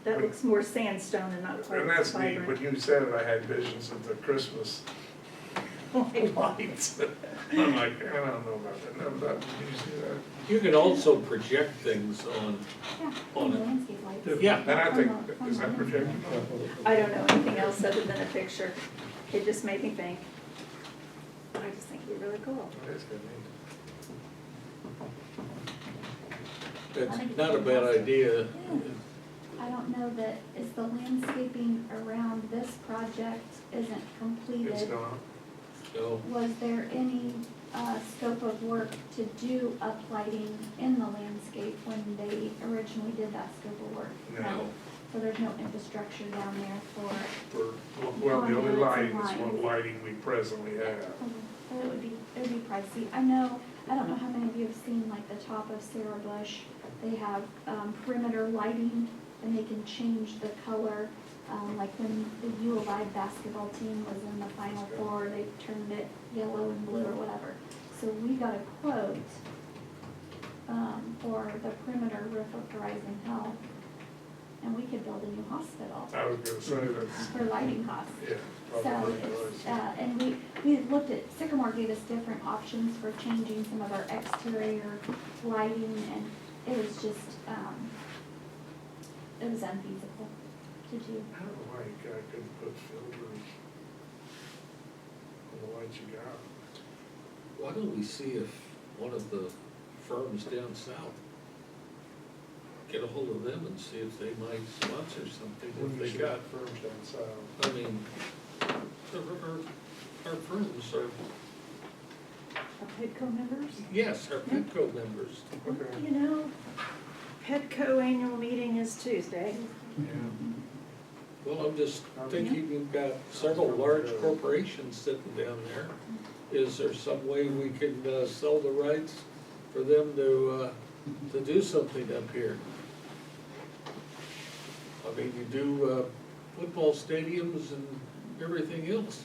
That looks more sandstone and not quite And as that's neat, vibrant. when you said it, I had visions of the Christmas lights. I'm like, I don't know about that, no, did you see that? You can also project things on, Yeah, On the it. landscape lights. yeah, And I think, is that projected? I don't know anything else other than a picture. It just made me think. I just think it'd be really cool. That's good, neat. that's not a bad idea. I don't know that, is the landscaping around this project isn't completed? It's not, So, Was there any scope of work to do uplighting in the landscape when they originally did that scope of work? no, So there's no infrastructure down there for, well, the only Conduits and lighting is what lines. lighting we presently have. so it would be pricey. I don't know how many of you have seen like the top of Sarah Bush. They have perimeter lighting and they can change the color. Like when the U of I basketball team was in the Final Four, they turned it yellow and blue or whatever. So we got a quote for the perimeter roof of Horizon Health, and we could build a new hospital I was gonna say that's, for lighting costs. yeah, So probably it's, was. and we looked at, Sycamore gave us different options for changing some of our exterior lighting, and it was just, it was unfeasible to do. I don't know why you guys couldn't put filters on the lights you got. why don't we see if one of the firms down south, get a hold of them and see if they might sponsor something When if you they see got, firms down south. I mean, our firms are, Our PEDCO members? yes, our PITCO members. Okay. You know, PEDCO annual meeting is Tuesday. Yeah. Well, I'm just thinking, you've got several large corporations sitting down there. Is there some way we can sell the rights for them to do something up here. I mean, you do, football stadiums and everything else.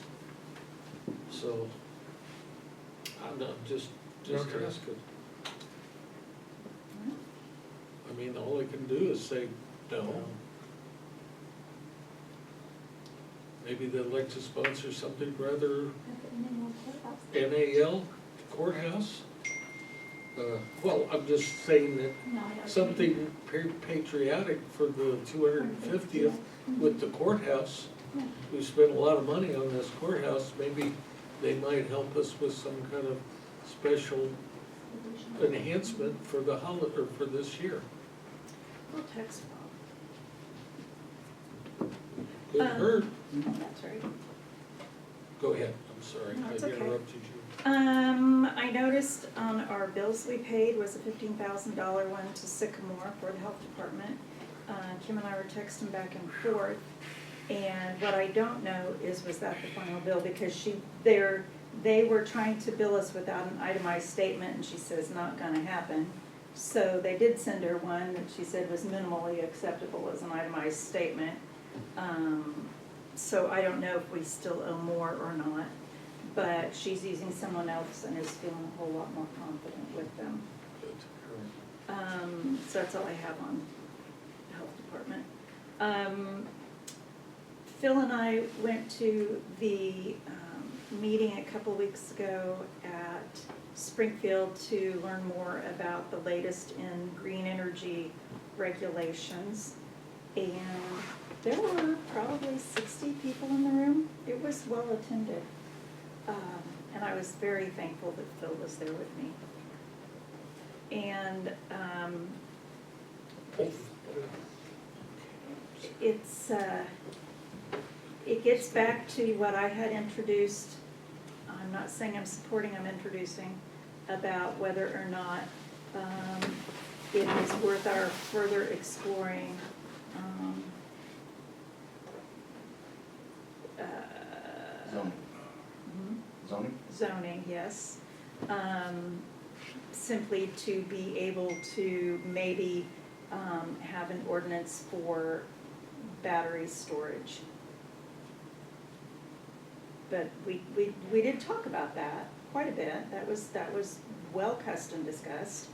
So, I'm not, just Okay. asking. I mean, all they can do is say no. Maybe they'd like to sponsor something rather NAL courthouse. Well, I'm just saying that something patriotic for the 250th with the courthouse. We spent a lot of money on this courthouse, maybe they might help us with some kind of special enhancement for the holiday, or for this year. We'll text Couldn't hurt. Bob. That's right. Go ahead, I'm sorry, No, I it's okay. interrupted you. I noticed on our bills we paid was a $15,000 one to Sycamore for the health department. Kim and I were texting back and forth, and what I don't know is, was that the final bill? Because they were trying to bill us without an itemized statement, and she says not gonna happen. So they did send her one that she said was minimally acceptable as an itemized statement. So I don't know if we still owe more or not, but she's using someone else and is feeling a whole lot more confident with them. So that's all I have on the health department. Phil and I went to the meeting a couple weeks ago at Springfield to learn more about the latest in green energy regulations. And there were probably 60 people in the room. It was well attended. And I was very thankful that Phil was there with me. And it gets back to what I had introduced. I'm not saying I'm supporting, I'm introducing about whether or not it is worth our further exploring Zoning. Zoning? Zoning, yes. Simply to be able to maybe have an ordinance for battery storage. But we did talk about that quite a bit. That was well custom discussed.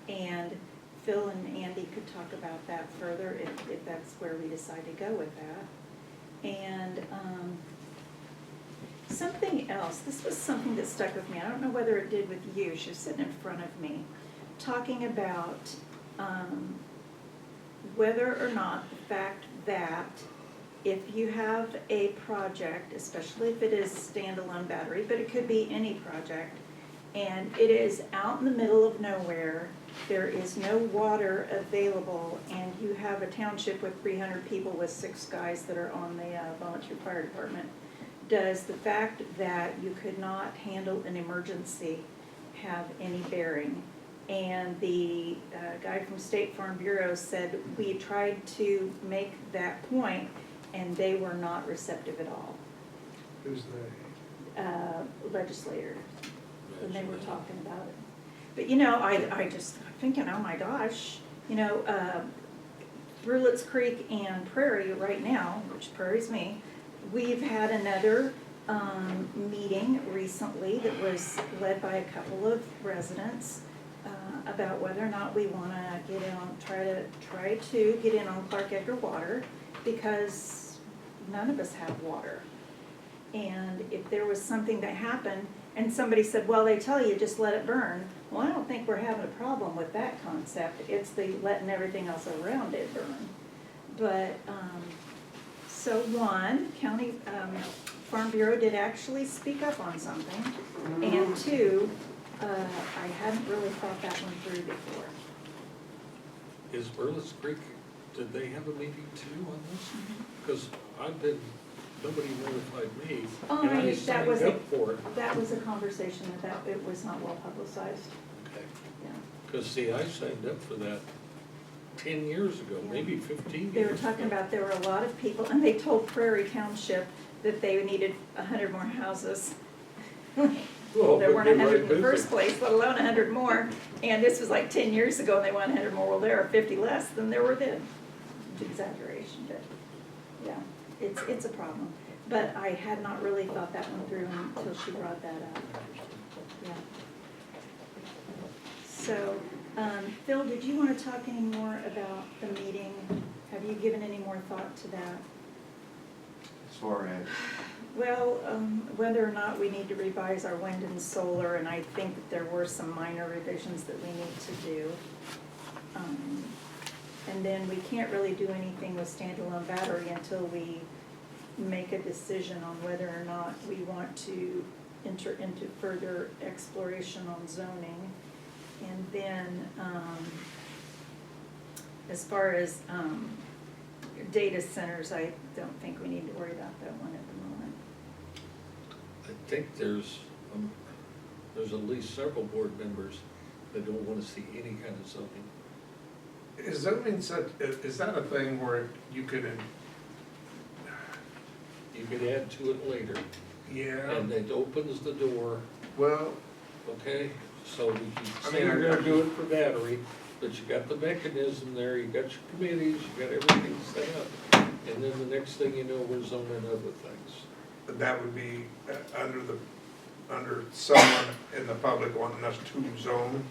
And Phil and Andy could talk about that further if that's where we decide to go with that. And something else, this was something that stuck with me. I don't know whether it did with you. She was sitting in front of me, talking about whether or not the fact that if you have a project, especially if it is standalone battery, but it could be any project, and it is out in the middle of nowhere, there is no water available, and you have a township with 300 people with 6 guys that are on the volunteer fire department, does the fact that you could not handle an emergency have any bearing? And the guy from State Farm Bureau said, we tried to make that point, and they were not receptive at all. Who's they? Legislators, when they were talking about it. But you know, I just, I'm thinking, oh my gosh, you know, Brulitz Creek and Prairie right now, which Prairie's me, we've had another meeting recently that was led by a couple of residents about whether or not we want to get in on, try to get in on Clark Edgar Water, because none of us have water. And if there was something that happened, and somebody said, well, they tell you just let it burn. Well, I don't think we're having a problem with that concept. It's the letting everything else around it burn. But, so one, County Farm Bureau did actually speak up on something. And two, I hadn't really thought that one through before. Is Burles Creek, did they have a meeting too on this? Because nobody notified me, and I signed was up for it. That was a conversation that it was not well publicized. Okay. Yeah. Because see, I signed up for that 10 years ago, maybe 15 They were years. talking about there were a lot of people, and they told Prairie Township that they needed 100 more houses. Well, There weren't but you're 100 in the right first busy. place, let alone 100 more. And this was like 10 years ago, and they want 100 more. Well, there are 50 less than there were then. It's exaggeration, but yeah, it's a problem. But I had not really thought that one through until she brought that up. Yeah. So, Phil, did you want to talk any more about the meeting? Have you given any more thought to that? As far as, Well, whether or not we need to revise our wind and solar, and I think that there were some minor revisions that we need to do. And then we can't really do anything with standalone battery until we make a decision on whether or not we want to enter into further exploration on zoning. And then, as far as, data centers, I don't think we need to worry about that one at the moment. I think there's at least several board members that don't wanna see any kind of zoning. Is zoning such, is that a thing where you could, You could add to it later, yeah, and it opens the door, well, okay? So we can I say mean, we're gonna do it for battery, but you got the mechanism there, you got your committees, you got everything set up. And then the next thing you know, we're zoning other things. that would be under someone in the public wanting us to zone,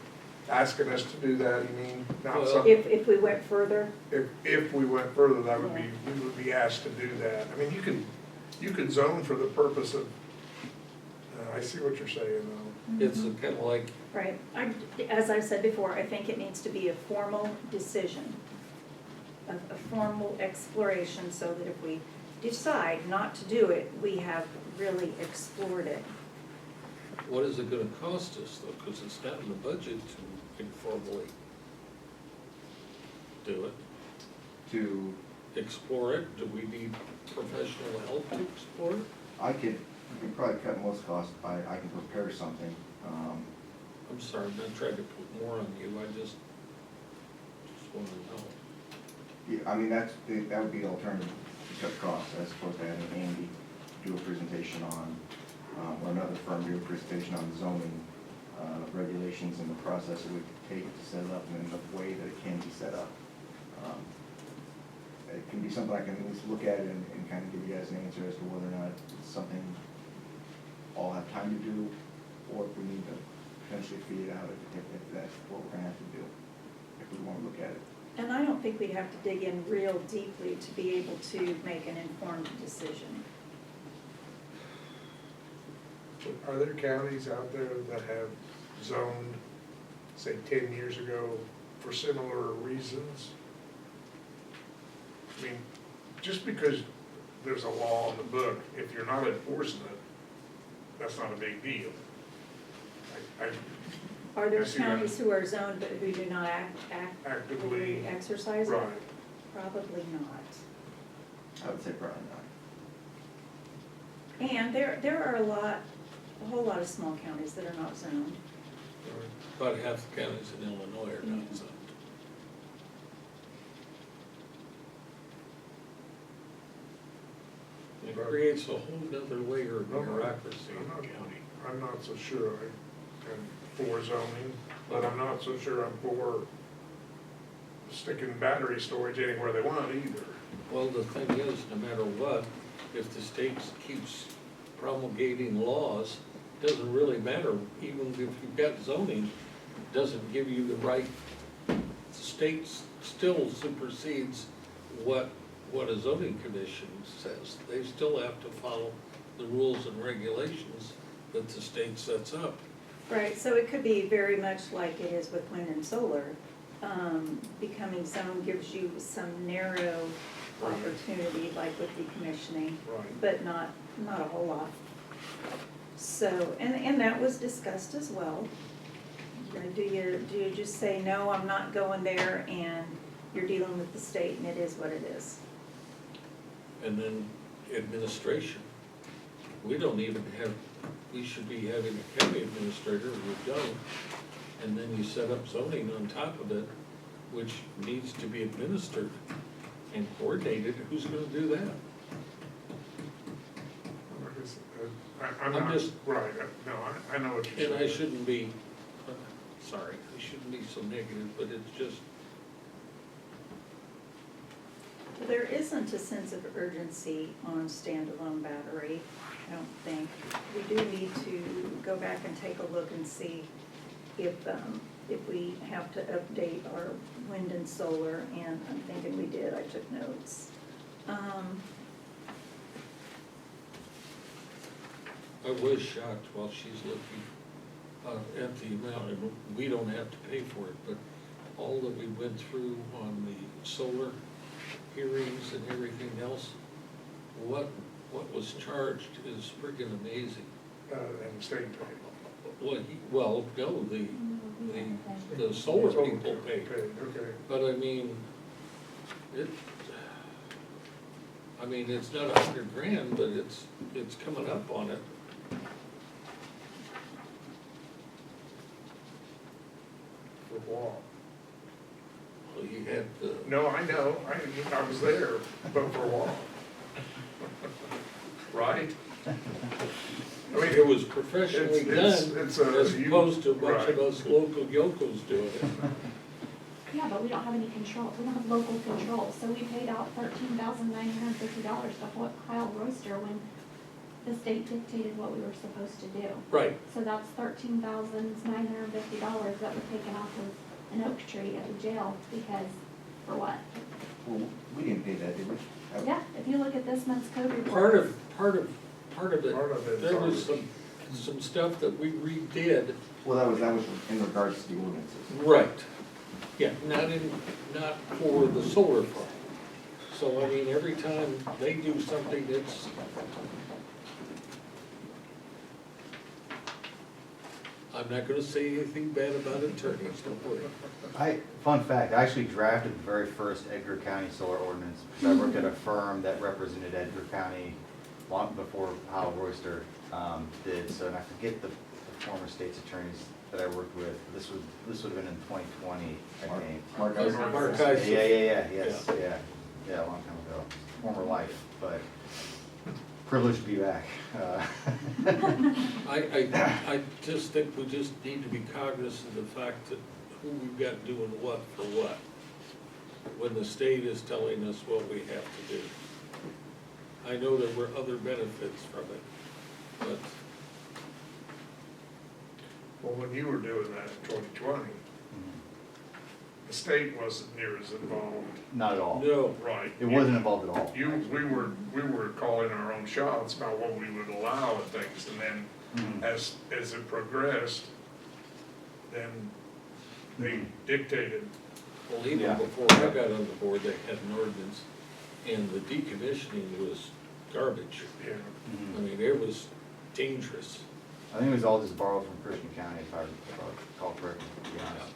asking us to do that, you mean? Not Well- some, If we went further, if we went further, that would be, we would be asked to do that. I mean, you could zone for the purpose of, I see what you're saying though. It's kinda like, right, as I've said before, I think it needs to be a formal decision, a formal exploration, so that if we decide not to do it, we have really explored it. what is it gonna cost us though, cause it's not in the budget to informally do it, to, explore it, do we need professional help to explore it? I could, you could probably cut most costs by, I can prepare something. I'm sorry, I'm not trying to put more on you, I just wanna know. Yeah, I mean, that would be the alternative to cut costs, as opposed to having Andy do a presentation on, or another firm do a presentation on zoning, regulations and the process it would take to set it up and then the way that it can be set up. It can be something I can at least look at and kind of give you guys an answer as to whether or not it's something all have time to do, or if we need to potentially figure it out if that's what we're gonna have to do, if we wanna look at it. And I don't think we'd have to dig in real deeply to be able to make an informed decision. Are there counties out there that have zoned, say, 10 years ago for similar reasons? I mean, just because there's a law in the book, if you're not enforcing it, that's not a big deal. Are there I see that. counties who are zoned but who do not Actively, actively exercise it? right. Probably not. I would say probably not. And there are a whole lot of small counties that are not zoned. About half the counties in Illinois are not zoned. It creates a whole nother layer of bureaucracy in the county. I'm not so sure I'm for zoning, but I'm not so sure I'm for sticking battery storage anywhere they want either. Well, the thing is, no matter what, if the state keeps promulgating laws, it doesn't really matter, even if you've got zoning, it doesn't give you the right, the state still supersedes what a zoning commission says. They still have to follow the rules and regulations that the state sets up. Right, so it could be very much like it is with wind and solar. Becoming zoned gives you some narrow opportunity, like with decommissioning, Right. but not a whole lot. So, and that was discussed as well. You know, do you just say, no, I'm not going there, and you're dealing with the state and it is what it is? And then administration. We don't even have, we should be having a county administrator, we don't. And then you set up zoning on top of it, which needs to be administered and coordinated. Who's gonna do that? Like I said, I'm I'm not, just- right, no, I know what you're And saying. I shouldn't be, sorry, I shouldn't be so negative, but it's just, There isn't a sense of urgency on standalone battery, I don't think. We do need to go back and take a look and see if we have to update our wind and solar, and I'm thinking we did, I took notes. I was shocked while she's looking at the amount, and we don't have to pay for it, but all that we went through on the solar hearings and everything else, what was charged is freaking amazing. And the state paid. Well, no, the solar people pay. Okay. But I mean, it's not $100,000, but it's coming up on it. For what? Well, you had the, No, I know, I was there, but for what? Right? I mean, it was professionally done, it's as opposed to a bunch right. of us local yokos doing it. Yeah, but we don't have any control, we don't have local control, so we paid out $13,950 to Kyle Royster when the state dictated what we were supposed to do. Right. So that's $13,950 that was taken off of an oak tree at the jail, because, for what? Well, we didn't pay that, did we? Yeah, if you look at this month's code report. Part of it, Part of it there was is some stuff that we redid. Well, that was in regards to the ordinances. Right. Yeah, not for the solar farm. So, I mean, every time they do something that's, I'm not gonna say anything bad about attorneys, don't worry. Fun fact, I actually drafted the very first Edgar County solar ordinance, because I worked at a firm that represented Edgar County long before Hal Royster did, so, and I forget the former state's attorneys that I worked with. This would have been in 2020, I think. Mark Eisner. Mark Eisner. Yes, yeah, a long time ago, former life, but privileged to be back. I just think we just need to be cognizant of the fact that who we've got doing what for what, when the state is telling us what we have to do. I know there were other benefits from it, but well, when you were doing that in 2020, the state wasn't near as involved. Not at all. no, Right. It wasn't involved at all. We were calling our own shots about what we would allow and things, and then as it progressed, then they dictated. well, even Yeah. before I got on the board, they had an ordinance, and the decommissioning was garbage. Yeah. I mean, it was dangerous. I think it was all just borrowed from Christian County, if I recall correctly, to be honest.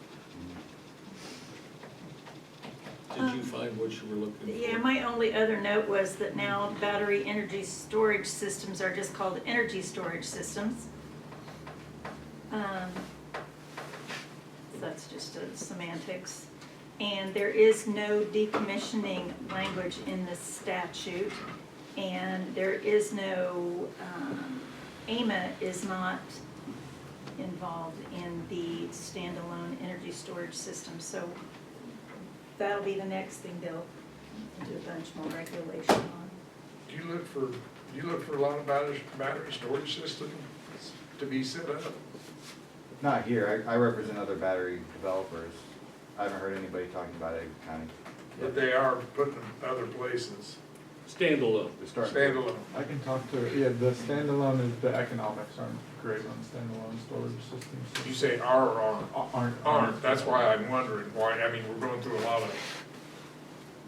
Did you find what you were looking for? Yeah, my only other note was that now battery energy storage systems are just called energy storage systems. That's just a semantics. And there is no decommissioning language in this statute. And there is no, AMA is not involved in the standalone energy storage system. So that'll be the next thing they'll do a bunch more regulation on. Do you look for a lot of battery storage systems to be set up? Not here, I represent other battery developers. I haven't heard anybody talking about Edgar County. But they are putting them other places, Standalone. They're starting. standalone. I can talk to, the standalone is, the economics aren't great on standalone storage systems. Did you say are or aren't? Aren't. That's why I'm wondering why, I mean, we're going through a lot of,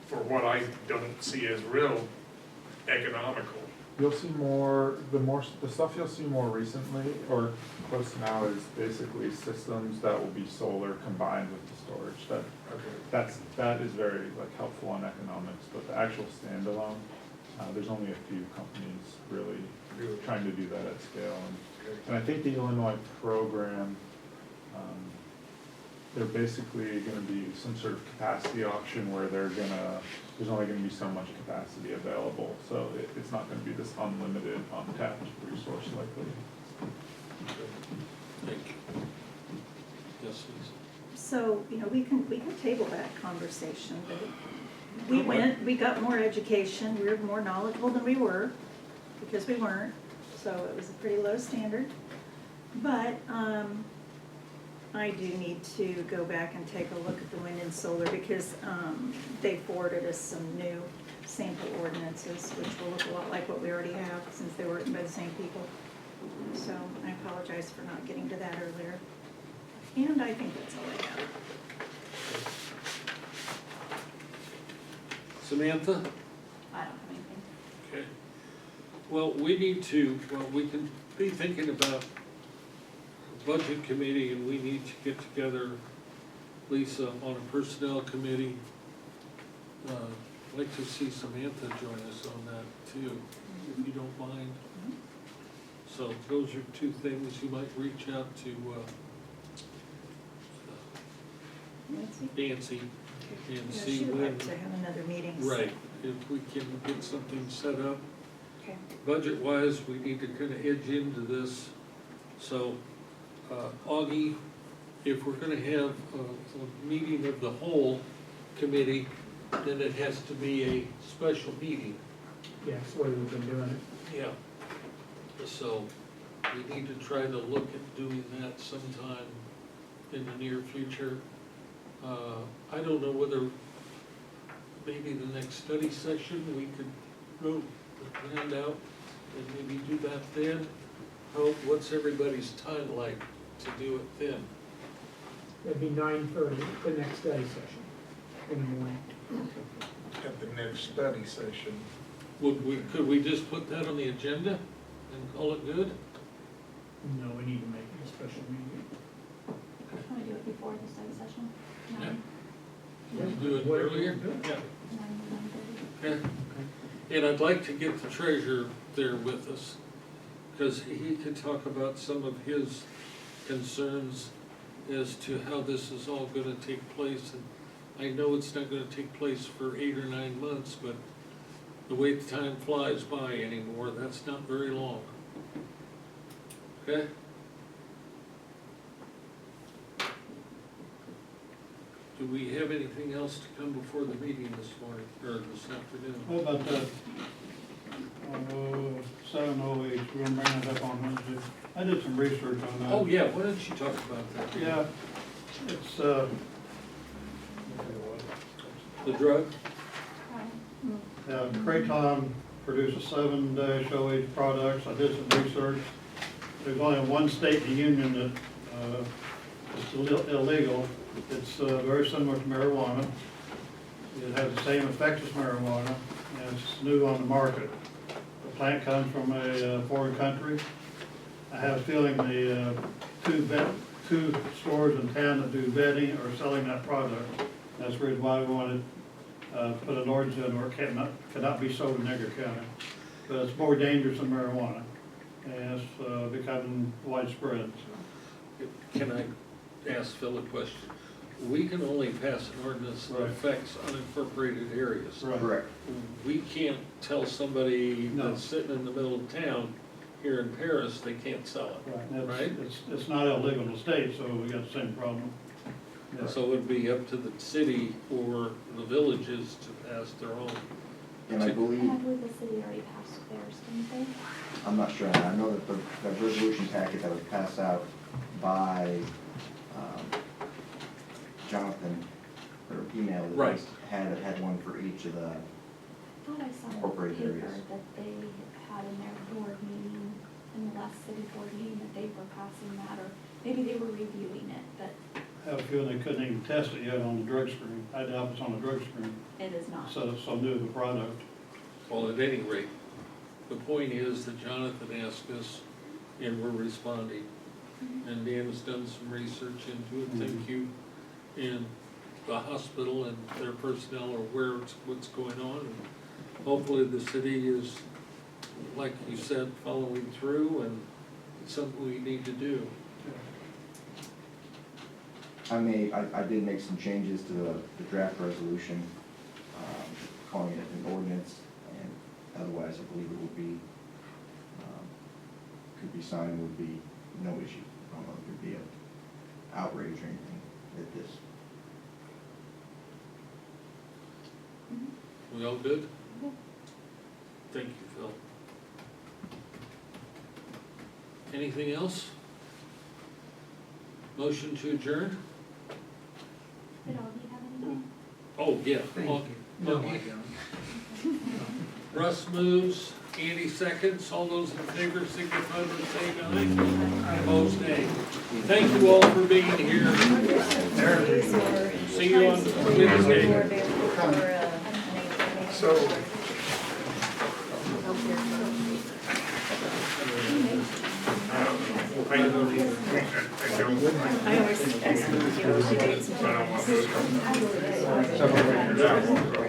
for what I don't see as real economical. You'll see the stuff you'll see more recently, or close to now, is basically systems that will be solar combined with the storage. Okay. That is very helpful on economics, but the actual standalone, there's only a few companies really trying to do that at scale. And I think the Illinois program they're basically gonna be some sort of capacity auction where there's only gonna be so much capacity available, so it's not gonna be this unlimited, untapped resource likely. Thank you. Yes, Lisa. So, you know, we can table that conversation, but we got more education, we were more knowledgeable than we were, because we weren't, so it was a pretty low standard. But, I do need to go back and take a look at the wind and solar, because, they forwarded us some new sample ordinances, which will look a lot like what we already have, since they were written by the same people. So, I apologize for not getting to that earlier. And I think that's all I have. Samantha? I don't have anything. Okay. Well, we can be thinking about a budget committee, and we need to get together, Lisa, on a personnel committee. I'd like to see Samantha join us on that too, if you don't mind. So those are two things. You might reach out to Nancy and Yeah, see she would when. like to have another meeting. so- Right, if we can get something set up. Okay. Budget-wise, we need to kind of edge into this. So, Augie, if we're gonna have a meeting of the whole committee, then it has to be a special meeting. Yeah, that's the way we've been doing it. Yeah. So, we need to try to look at doing that sometime in the near future. I don't know whether maybe the next study session, we could go hand out and maybe do that then. What's everybody's time like to do it then? It'd be 9:30, the next study session in the morning. At the next study session. Could we just put that on the agenda and call it good? No, we need to make it a special meeting. Can we do it before the study session? Yeah. Nine, Can we do it Whatever earlier? you want to do. Yeah. 9:30. Okay. And I'd like to get the treasurer there with us, because he could talk about some of his concerns as to how this is all gonna take place. And I know it's not gonna take place for 8 or 9 months, but the way the time flies by anymore, that's not very long. Okay? Do we have anything else to come before the meeting this morning, or this afternoon? What about that, 708, we're gonna bring that up on Wednesday. I did some research on that. Oh, yeah, why don't you talk about that? Yeah, it's, The drug? Kraton produces 7-OH products. I did some research. There's only one state in the union that it's illegal. It's very similar to marijuana. It has the same effects as marijuana, and it's new on the market. The plant comes from a foreign country. I have a feeling the two stores in town that do vetting are selling that product. That's the reason why we wanted to put an ordinance in where it cannot be sold in Edgar County. But it's more dangerous than marijuana, and it's becoming widespread. Can I ask Phil a question? We can only pass an ordinance that Right. affects unincorporated areas. Right. Correct. We can't tell somebody No. that's sitting in the middle of town here in Paris, they can't sell it. Right. Right. It's not illegal in the state, so we got the same problem. Yeah. So it would be up to the city or the villages to pass their own. And I And I believe, believe the city already passed theirs, didn't they? I'm not sure, I know that the resolution packet that was passed out by Jonathan, or email at Right. least, had one for each of the, I thought I saw in the Incorporated paper areas. that they had in their board meeting, in the last city board meeting, that they were passing that, or maybe they were reviewing it, but I have a feeling they couldn't even test it yet on the drug screen. I doubt it's on the drug screen, It is not. so it's so new of a product. Well, at any rate, the point is that Jonathan asked us and we're responding. And Dan's done some research into it, thank you. And the hospital and their personnel are aware of what's going on. And hopefully the city is, like you said, following through, and it's something we need to do. I did make some changes to the draft resolution, calling it an ordinance, and otherwise I believe it would be, could be signed, would be no issue. I don't know if there'd be an outrage or anything at this. We all good? Thank you, Phil. Anything else? Motion to adjourn? Did all of you have anything? Oh, yeah. Thank Okay. you. No, Okay. Russ moves, Andy seconds, all those in favor signify by saying aye. Opposed, nay. Thank you all for being here. See you on Wednesday. So, I don't, I always ask them to give us dates and times. I don't want to.